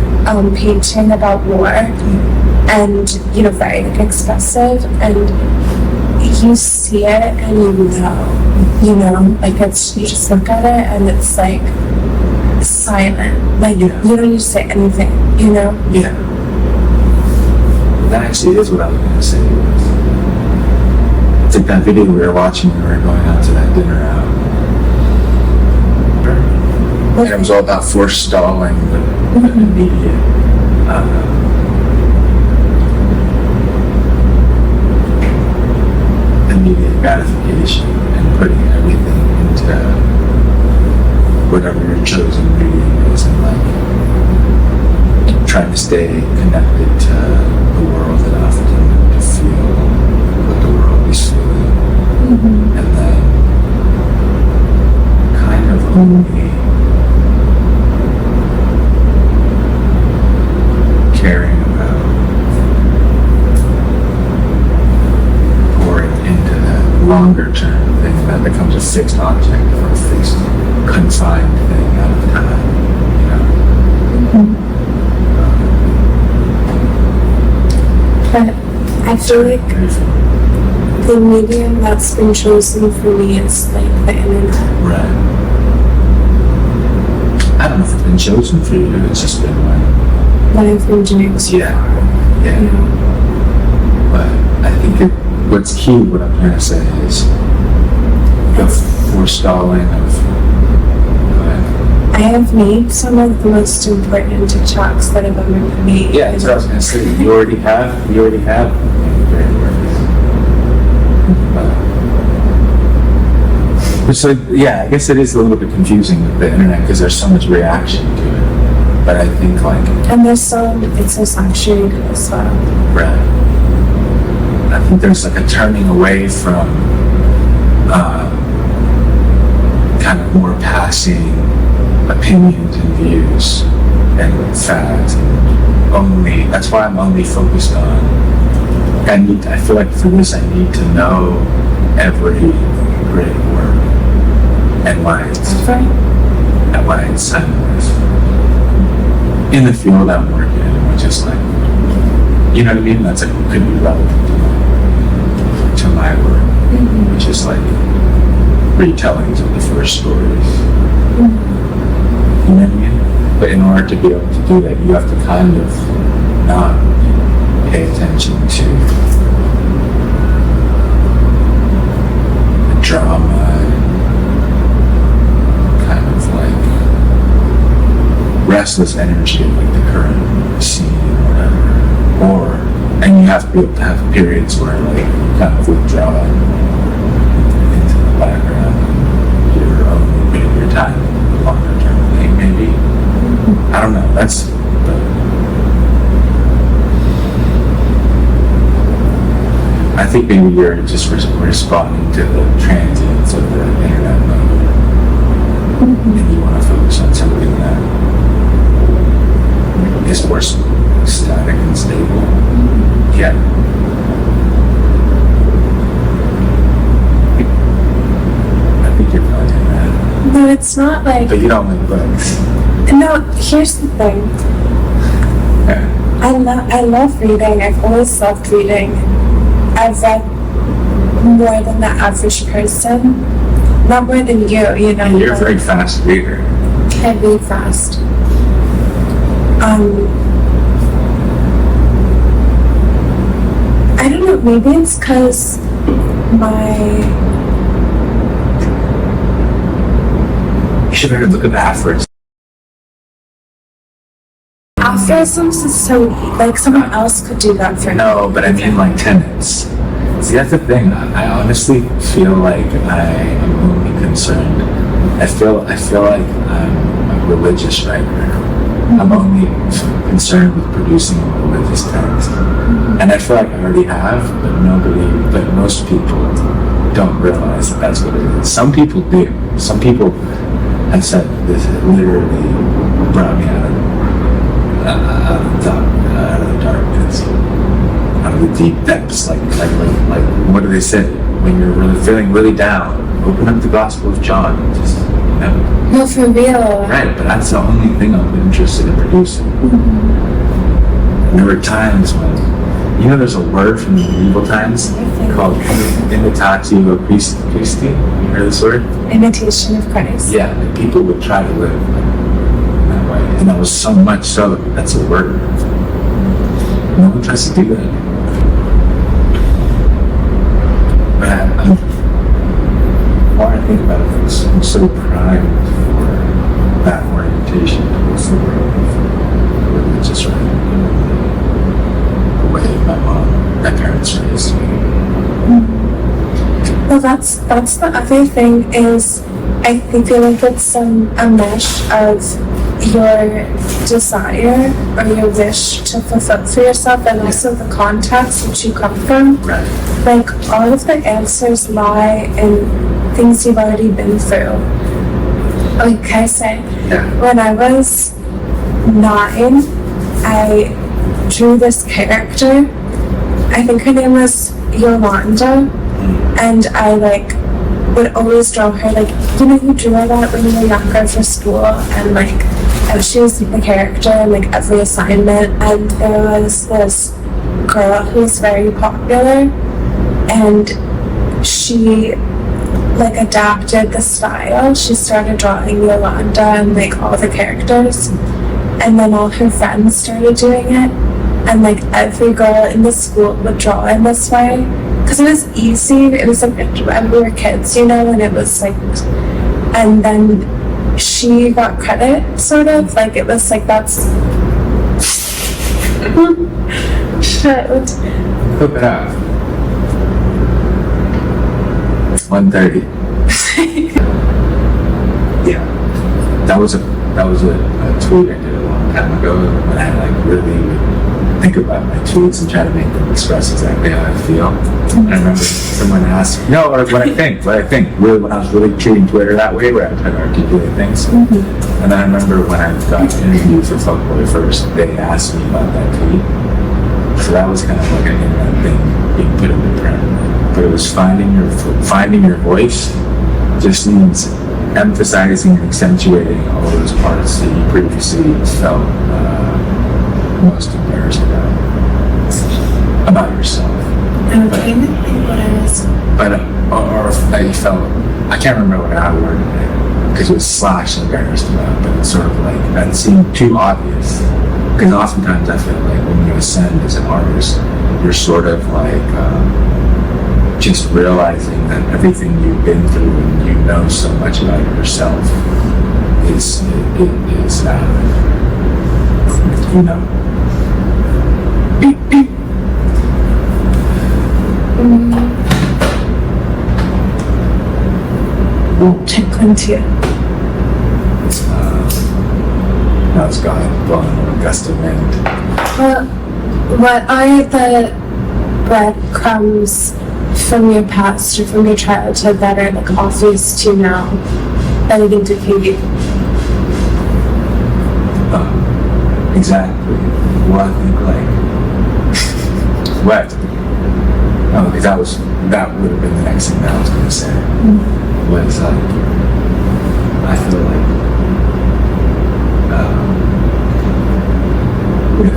painting about war, and you know, very like expressive, and you see it and you know, like it's, you just look at it and it's like silent, like you don't need to say anything, you know. Yeah. That actually is what I was gonna say. It's like that video we were watching when we were going out to that dinner out. And it was all about forestalling the immediate immediate gratification and putting everything into whatever your chosen medium is, and like trying to stay connected to the world enough to feel what the world is feeling, and then kind of only caring about pouring into that longer term thing that becomes a fixed object or a fixed confined thing out of time, you know. But I feel like the medium that's been chosen for me is like the internet. Right. I don't know if it's been chosen for you, it's just been like That I've been doing so far. Yeah. You know? But I think what's key, what I'm trying to say is the forestalling of. I have made some of the most important TikToks that I've ever made. Yeah, that's what I was gonna say. You already have great works. Which, like, yeah, I guess it is a little bit confusing with the internet because there's so much reaction to it. But I think like, and it's so saturated as well. right. I think there's like a turning away from kind of more passing opinions and views and fads. Only that's why I'm only focused on. I feel like for this I need to know every great work and why it's timeless. In the field I'm working in, which is like, you know what I mean? That's like could be relevant to my work, which is like retellings of the first stories. You know what I mean? But in order to be able to do that, you have to kind of not pay attention to the drama and kind of like restless energy of like the current scene or whatever. And you have to be able to have periods where like you kind of withdraw into the background. You're only putting your time in the longer term thing, maybe. I don't know. I think maybe you're just responding to the transients of the internet mode, and you want to focus on something that is more static and stable. Yeah. I think you're probably doing that. No, it's not like. But you don't like books. No, here's the thing. Yeah. I love reading. I've always loved reading. I've read more than the average person. Not more than you know. And you're a very fast reader. I read fast. I don't know, maybe it's because You should maybe look at the afterwards. Aphorisms is so, like, someone else could do that for me. No, but I mean like tenets. See, that's the thing. I honestly feel like I am only concerned. I feel like I'm a religious writer. I'm only concerned with producing a religious text, and I feel like I already have, but most people don't realize that that's what it is. Some people do. Some people have said this literally brought me out of the darkness, out of the deep depths. Like what do they say? When you're really feeling really down, open up the Gospel of John. And just, No, for real. Right, but that's the only thing I'm interested in producing. There were times when, there's a word from the medieval times called imitatio Christi. You heard this word? Imitation of Christ. Yeah, like people would try to live that way, and that was so much so that's a word. No one tries to do that. But the more I think about it, I'm so primed for that orientation towards the world of religious writing, the way my parents raised me. Well, that's the other thing is I feel like it's a mesh of your desire or your wish to fulfill for yourself and also the context which you come from. Right. Like all of the answers lie in things you've already been through. Like I say, when I was 9, I drew this character. I think her name was Yolanda, and I would always draw her you drew her that when you were younger for school, and she was the character in every assignment. And there was this girl who was very popular, and she adapted the style. She started drawing Yolanda and all the characters, and then all her friends started doing it, and every girl in the school would draw in this way because it was easy. It was when we were kids, and it was and then she got credit, sort of it was that's shit. Hook it up. 1:30. Yeah, that was a tweet I did a long time ago when I really would think about my tweets and try to make them express exactly how I feel. And I remember someone asked, what I think, really when I was really treating Twitter that way, where I try to articulate things. And then I remember when I got interviewed for Fuckboy First, they asked me about that tweet. So that was kind of an internet thing being put into print. But it was finding your voice just means emphasizing and accentuating all those parts that you previously felt most embarrassed about yourself. I'm trying to think what I was. But or that you felt, I can't remember what I worded it because it was / embarrassed about, but it's sort of that seemed too obvious. Because oftentimes I feel when you ascend as an artist, you're sort of just realizing that everything you've been through and you know so much about yourself is Check into that's God blowing a gust of wind. Well, what are the breadcrumbs from your past or from your childhood that are obvious to you now that indicate? Exactly. Well, I think what? No, because that would have been the next thing that I was going to say. Was I feel with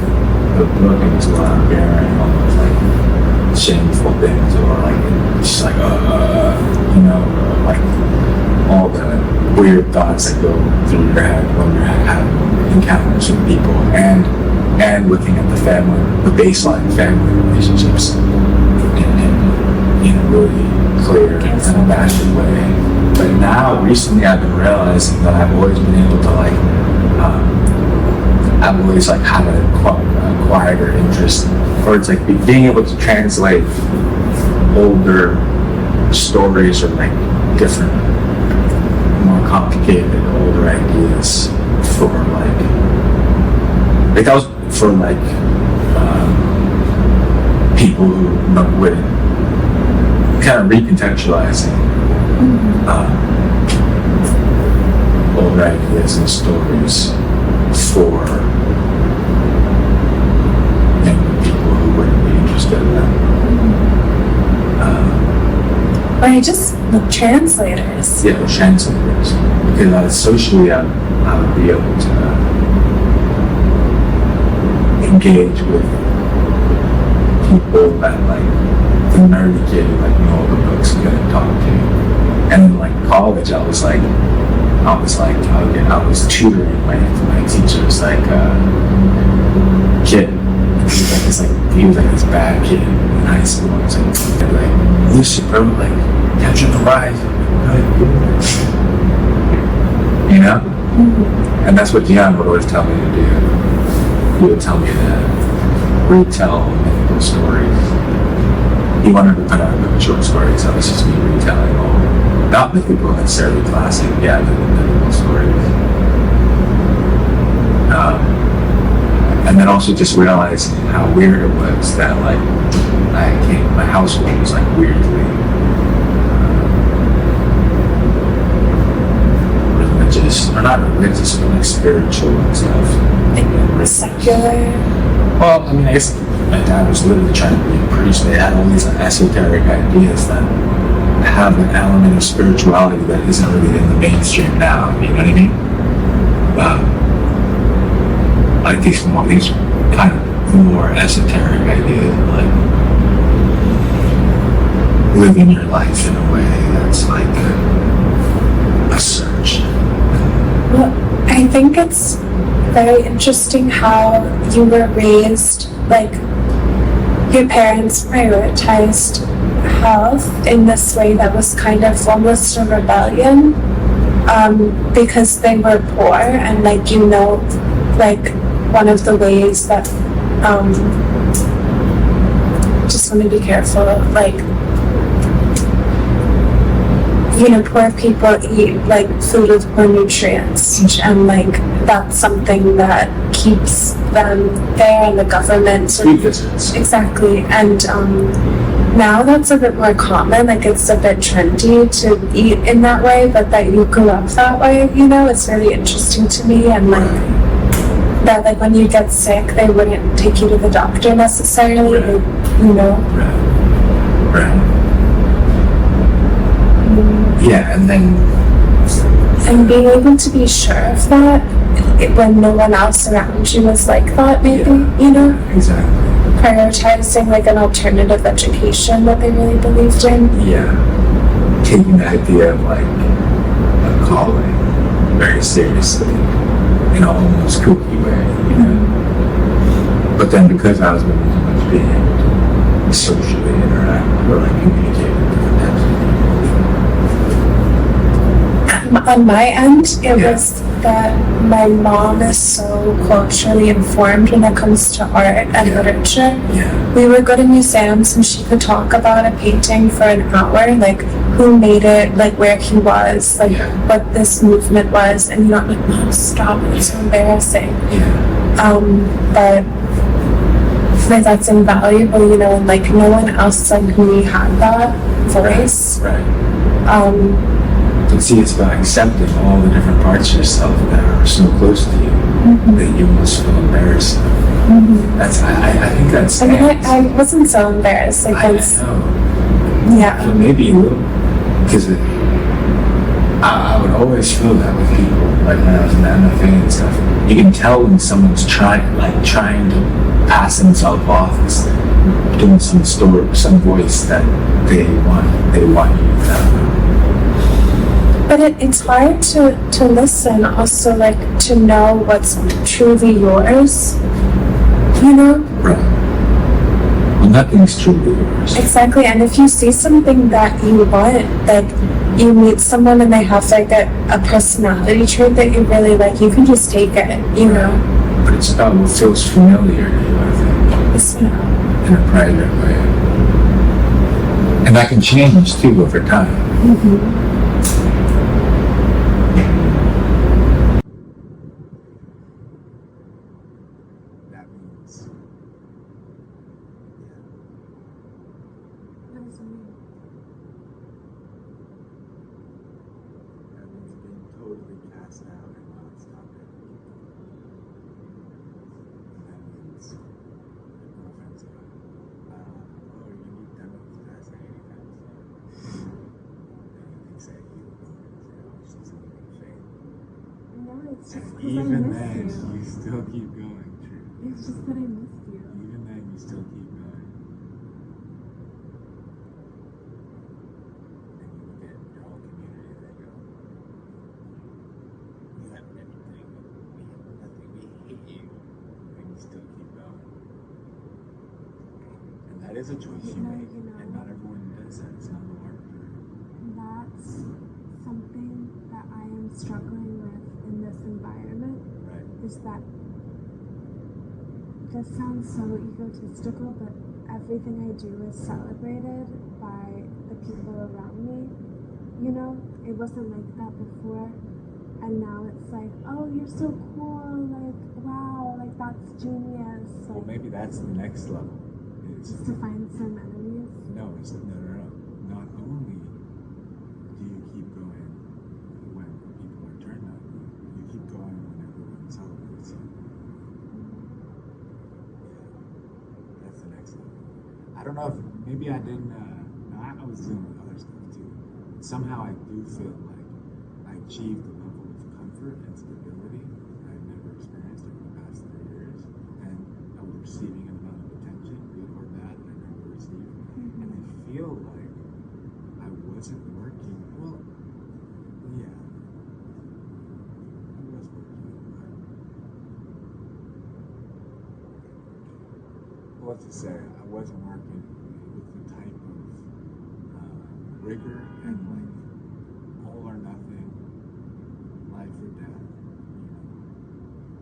the book it was a lot of bearing almost shameful things or just all the weird thoughts that go through your head when you're having encounters with people and looking at the baseline family relationships and really clear and unabashed way. But now, recently, I've been realizing that I've always been able to I've always had a acquired interest, or it's being able to translate older stories or different, more complicated, older ideas for that was for people who would kind of recontextualizing older ideas and stories for people who wouldn't be interested in them. Or just translators. Yeah, translators. Because socially, I would be able to engage with people that the nerdy kid who know all the books couldn't talk to. And in college, I was tutoring my teacher's kid. He was this bad kid in high school. I was Lucy, bro, catch the rise. You know? And that's what Dion would always tell me to do. He would tell me to retell mythical stories. He wanted to put out a book of short stories, so it's just me retelling all, not mythical necessarily classic, yeah, mythical stories. And then also just realizing how weird it was that my household was weirdly religious, or not religious, but spiritual and stuff. Secular. Well, I mean, I guess my dad was literally trying to be a priest. They had all these esoteric ideas that have an element of spirituality that isn't really in the mainstream now. You know what I mean? These kind of more esoteric ideas, living your life in a way that's a search. Well, I think it's very interesting how you were raised, your parents prioritized health in this way that was kind of almost a rebellion, because they were poor, and one of the ways that just want to be careful, poor people eat food with poor nutrients, and that's something that keeps them there, and the government exactly. And now that's a bit more common, it's a bit trendy to eat in that way, but that you grew up that way, it's really interesting to me. And that when you get sick, they wouldn't take you to the doctor necessarily, Right. Yeah, and being able to be sure of that when no one else around you was like that, maybe, Exactly. Prioritizing an alternative education that they really believed in. Yeah. Taking the idea of a calling very seriously in an almost kooky way, But then because I was being able to socially interact or communicate with different types of people. On my end, it was that my mom is so culturally informed when it comes to art and literature. Yeah. We would go to museums and she could talk about a painting for an hour, who made it, where he was, what this movement was, and Mom, stop, it's so embarrassing. Yeah. But that's invaluable, and no one else like me had that voice. Right. But see, it's about accepting all the different parts of yourself that are so close to you that you almost feel embarrassed. That's I think that's. I mean, I wasn't so embarrassed. I know. Yeah. But maybe a little, because I would always feel that with people. When I was in the MFA and stuff, you can tell when someone's trying to pass themselves off as doing some story, some voice that they want you to have. But it's hard to listen, also to know what's truly yours, Right. nothing's truly yours. Exactly, and if you see something that you want, like you meet someone and they have like a personality trait that you really like, you can just take it, you know? But it's about what feels familiar to you, I think, It's, in a private way. And that can change too over time. That means, What does it mean? that means being totally cast out and not stopping. And that means, no offense, but, oh, you need demos, that's anything. They say you, oh, she's a little fake. No, it's just And because I even miss then, you. you still keep going, true. It's just that I miss you. Even then, you still keep going. And you look at your whole community and they go, you have everything, we have nothing, we hate you. And you still keep going. And that is a choice you No, make. you know. And not everyone does that. It's not a hard part. That's something that I am struggling with in this environment. Right. Is that this sounds so egotistical, but everything I do is celebrated by the people around me. You know, it wasn't like that before, and now it's like, oh, you're so cool, like, wow, like that's genius. Well, Like, maybe that's the next level. Is just to find some enemies. no, it's no. Not only do you keep going when people are turned on you, you keep going when everyone celebrates you. Yeah, that's the next level. I don't know if maybe I didn't. No, I was dealing with other stuff too. But somehow I do feel like I achieved a level of comfort and stability that I've never experienced over the past 3 years, and I was receiving an amount of attention, good or bad, that I never received. And I feel like I wasn't working. Well, yeah, I was working, but let's just say I wasn't working with the type of rigor and like all or nothing, life or death. You know,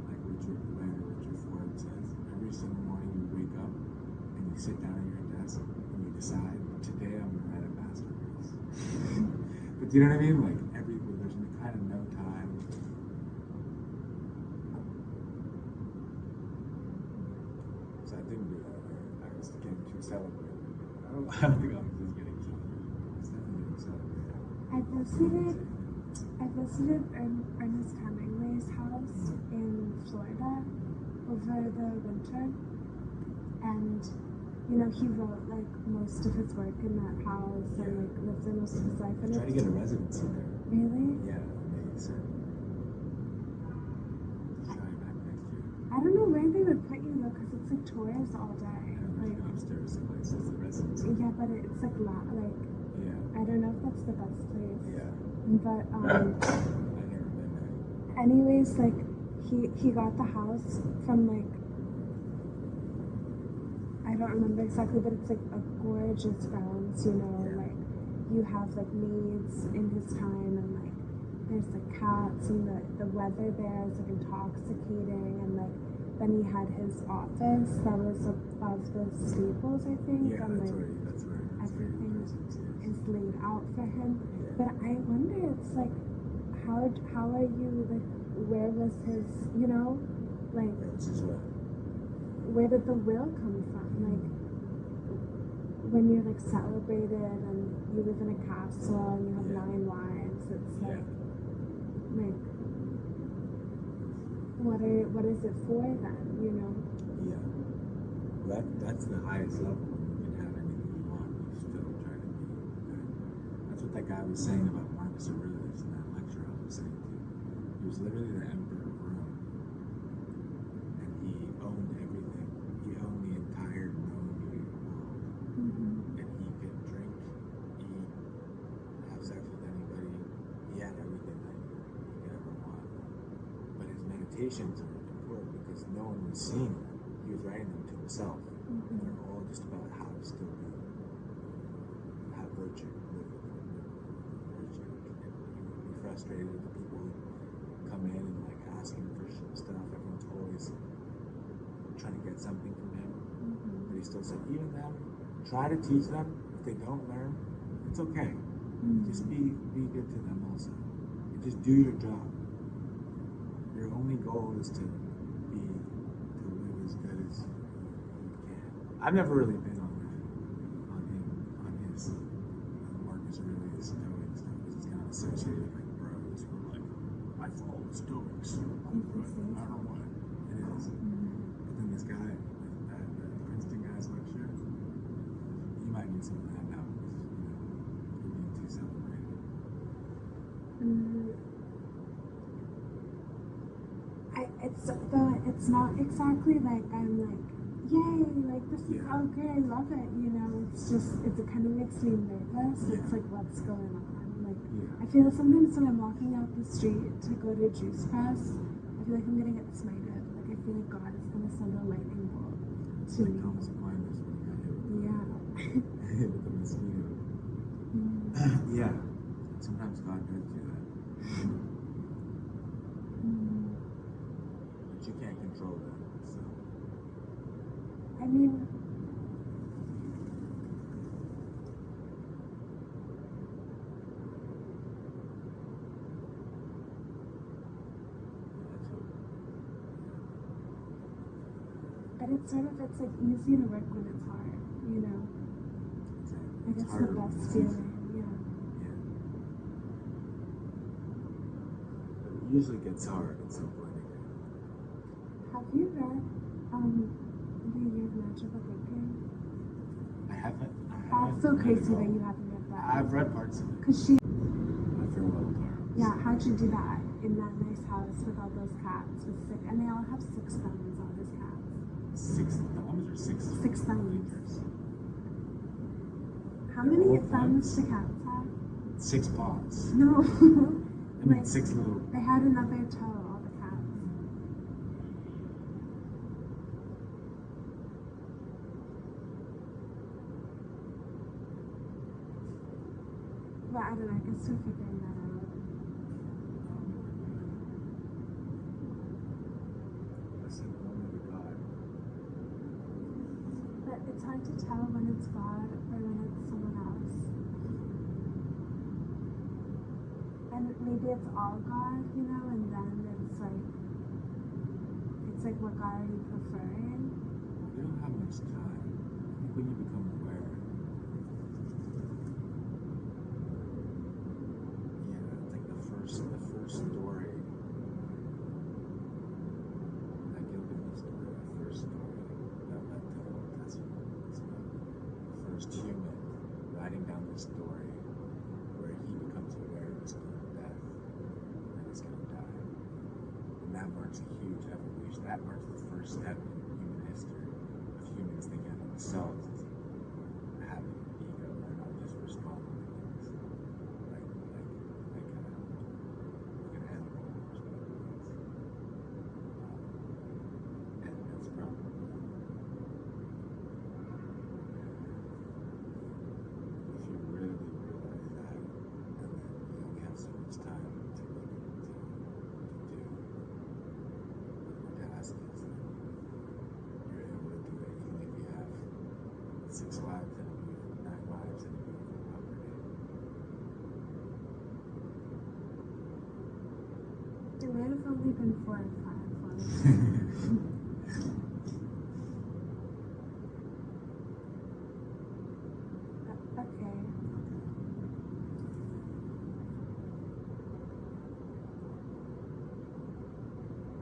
like Richard Ford says, every single morning you wake up and you sit down at your desk and you decide, today I'm gonna write a masterpiece. But do you know what I mean? Like there's kind of no time. So I didn't do that. I was getting too celebrated. I don't think I was just getting celebrated. I was definitely getting celebrated. I visited Ernest Hemingway's house in Florida over the winter, and you know, he wrote like most of his work in that house and like lived there most of his life. And Try to get a residency there. Really? Yeah, maybe so. Try back next year. I don't know where they would put you though, because it's like tours all day. Like upstairs someplace is the residency. Yeah, but it's like Yeah. I don't know if that's the best place. Yeah. But I've never been there. anyways, like he got the house from like, I don't remember exactly, but it's like a gorgeous grounds, you know, like you have like maids in his time, and like there's like cats, and the weather there is like intoxicating, and like then he had his office that was above the stables, I think, Yeah, and that's like where everything is laid out for him. Yeah. But I wonder, it's like, how are you, like, where was his, you know, like, This is what. where did the will come from? Like, when you're like celebrated and you live in a castle and you have 9 wives, it's like, what is it for then, you know? Yeah. Well, that's the highest level. You can have anything you want, you still try to be good. That's what that guy was saying about Marcus Aurelius in that lecture I was saying too. He was literally the emperor of Rome. And he owned everything. He owned the entire known world. Mm-hmm. And he could drink, eat, have sex with anybody. He had everything that you could ever want. But his meditations are important because no one was seeing them. He was writing them to himself. And they're all just about how to still have virtue, live with virtue. And be frustrated with the people who come in and like asking for stuff. Everyone's always trying to get something from him. But he still said, even them, try to teach them. If they don't learn, it's okay. Just be good to them also. And just do your job. Your only goal is to live as good as you can. I've never really been on his Marcus Aurelius Stoic stuff, because it's kind of associated with like bros who are like, I follow the Stoics. I don't know what it is. But then this guy, that Princeton guy's lecture, you might need some of that now, because you're being too celebrated. It's not exactly like I'm like, yay, like this is so good, I love it, it's just, it kind of makes me nervous. It's like, what's going on? Like, I feel sometimes when I'm walking out the street to go to Juice Press, I feel like I'm gonna get smited. Like, I feel like God is gonna send a lightning bolt to me. Thomas Aquinas when he got Yeah. hit with the mosquito. Yeah. Sometimes God does do that. But you can't control that. So. I mean, but it's like easy to work when it's hard, Exactly. I guess the best feeling, But it usually gets hard at some point again. Have you read The Year of Magical Thinking? I haven't. That's so crazy that you haven't read that. I've read parts of it. Because she, My farewell part. yeah, how'd you do that in that nice house with all those cats with and they all have 6 thumbs, all those cats. 6 thumbs or 6 6 thumbs. fingers? How They're many all thumbs thumbs? do cats have? 6 paws. No. I mean, Like, 6 little. They had another toe, all the cats. But I don't know, I guess we're figuring that out. Listen only to God. But it's hard to tell when it's God or when it's someone else. And maybe it's all God, and then it's like what God are you preferring? We don't have much time. I think when you become aware. Yeah, it's like the first story. That Gilgamesh story, the first story that led to the Old Testament. It's about the first human writing down the story where he becomes aware of his own death and he's going to die. And that marks a huge evolution. That marks the first step in human history of humans thinking of themselves as having an ego and not just responding to things like an animal or something. And that's probably if you really realize that, and then you only have so much time to do the task is that you're able to do it even if you have 6 lives and 9 lives and a beautiful property. It might have only been 4 or 5 lives.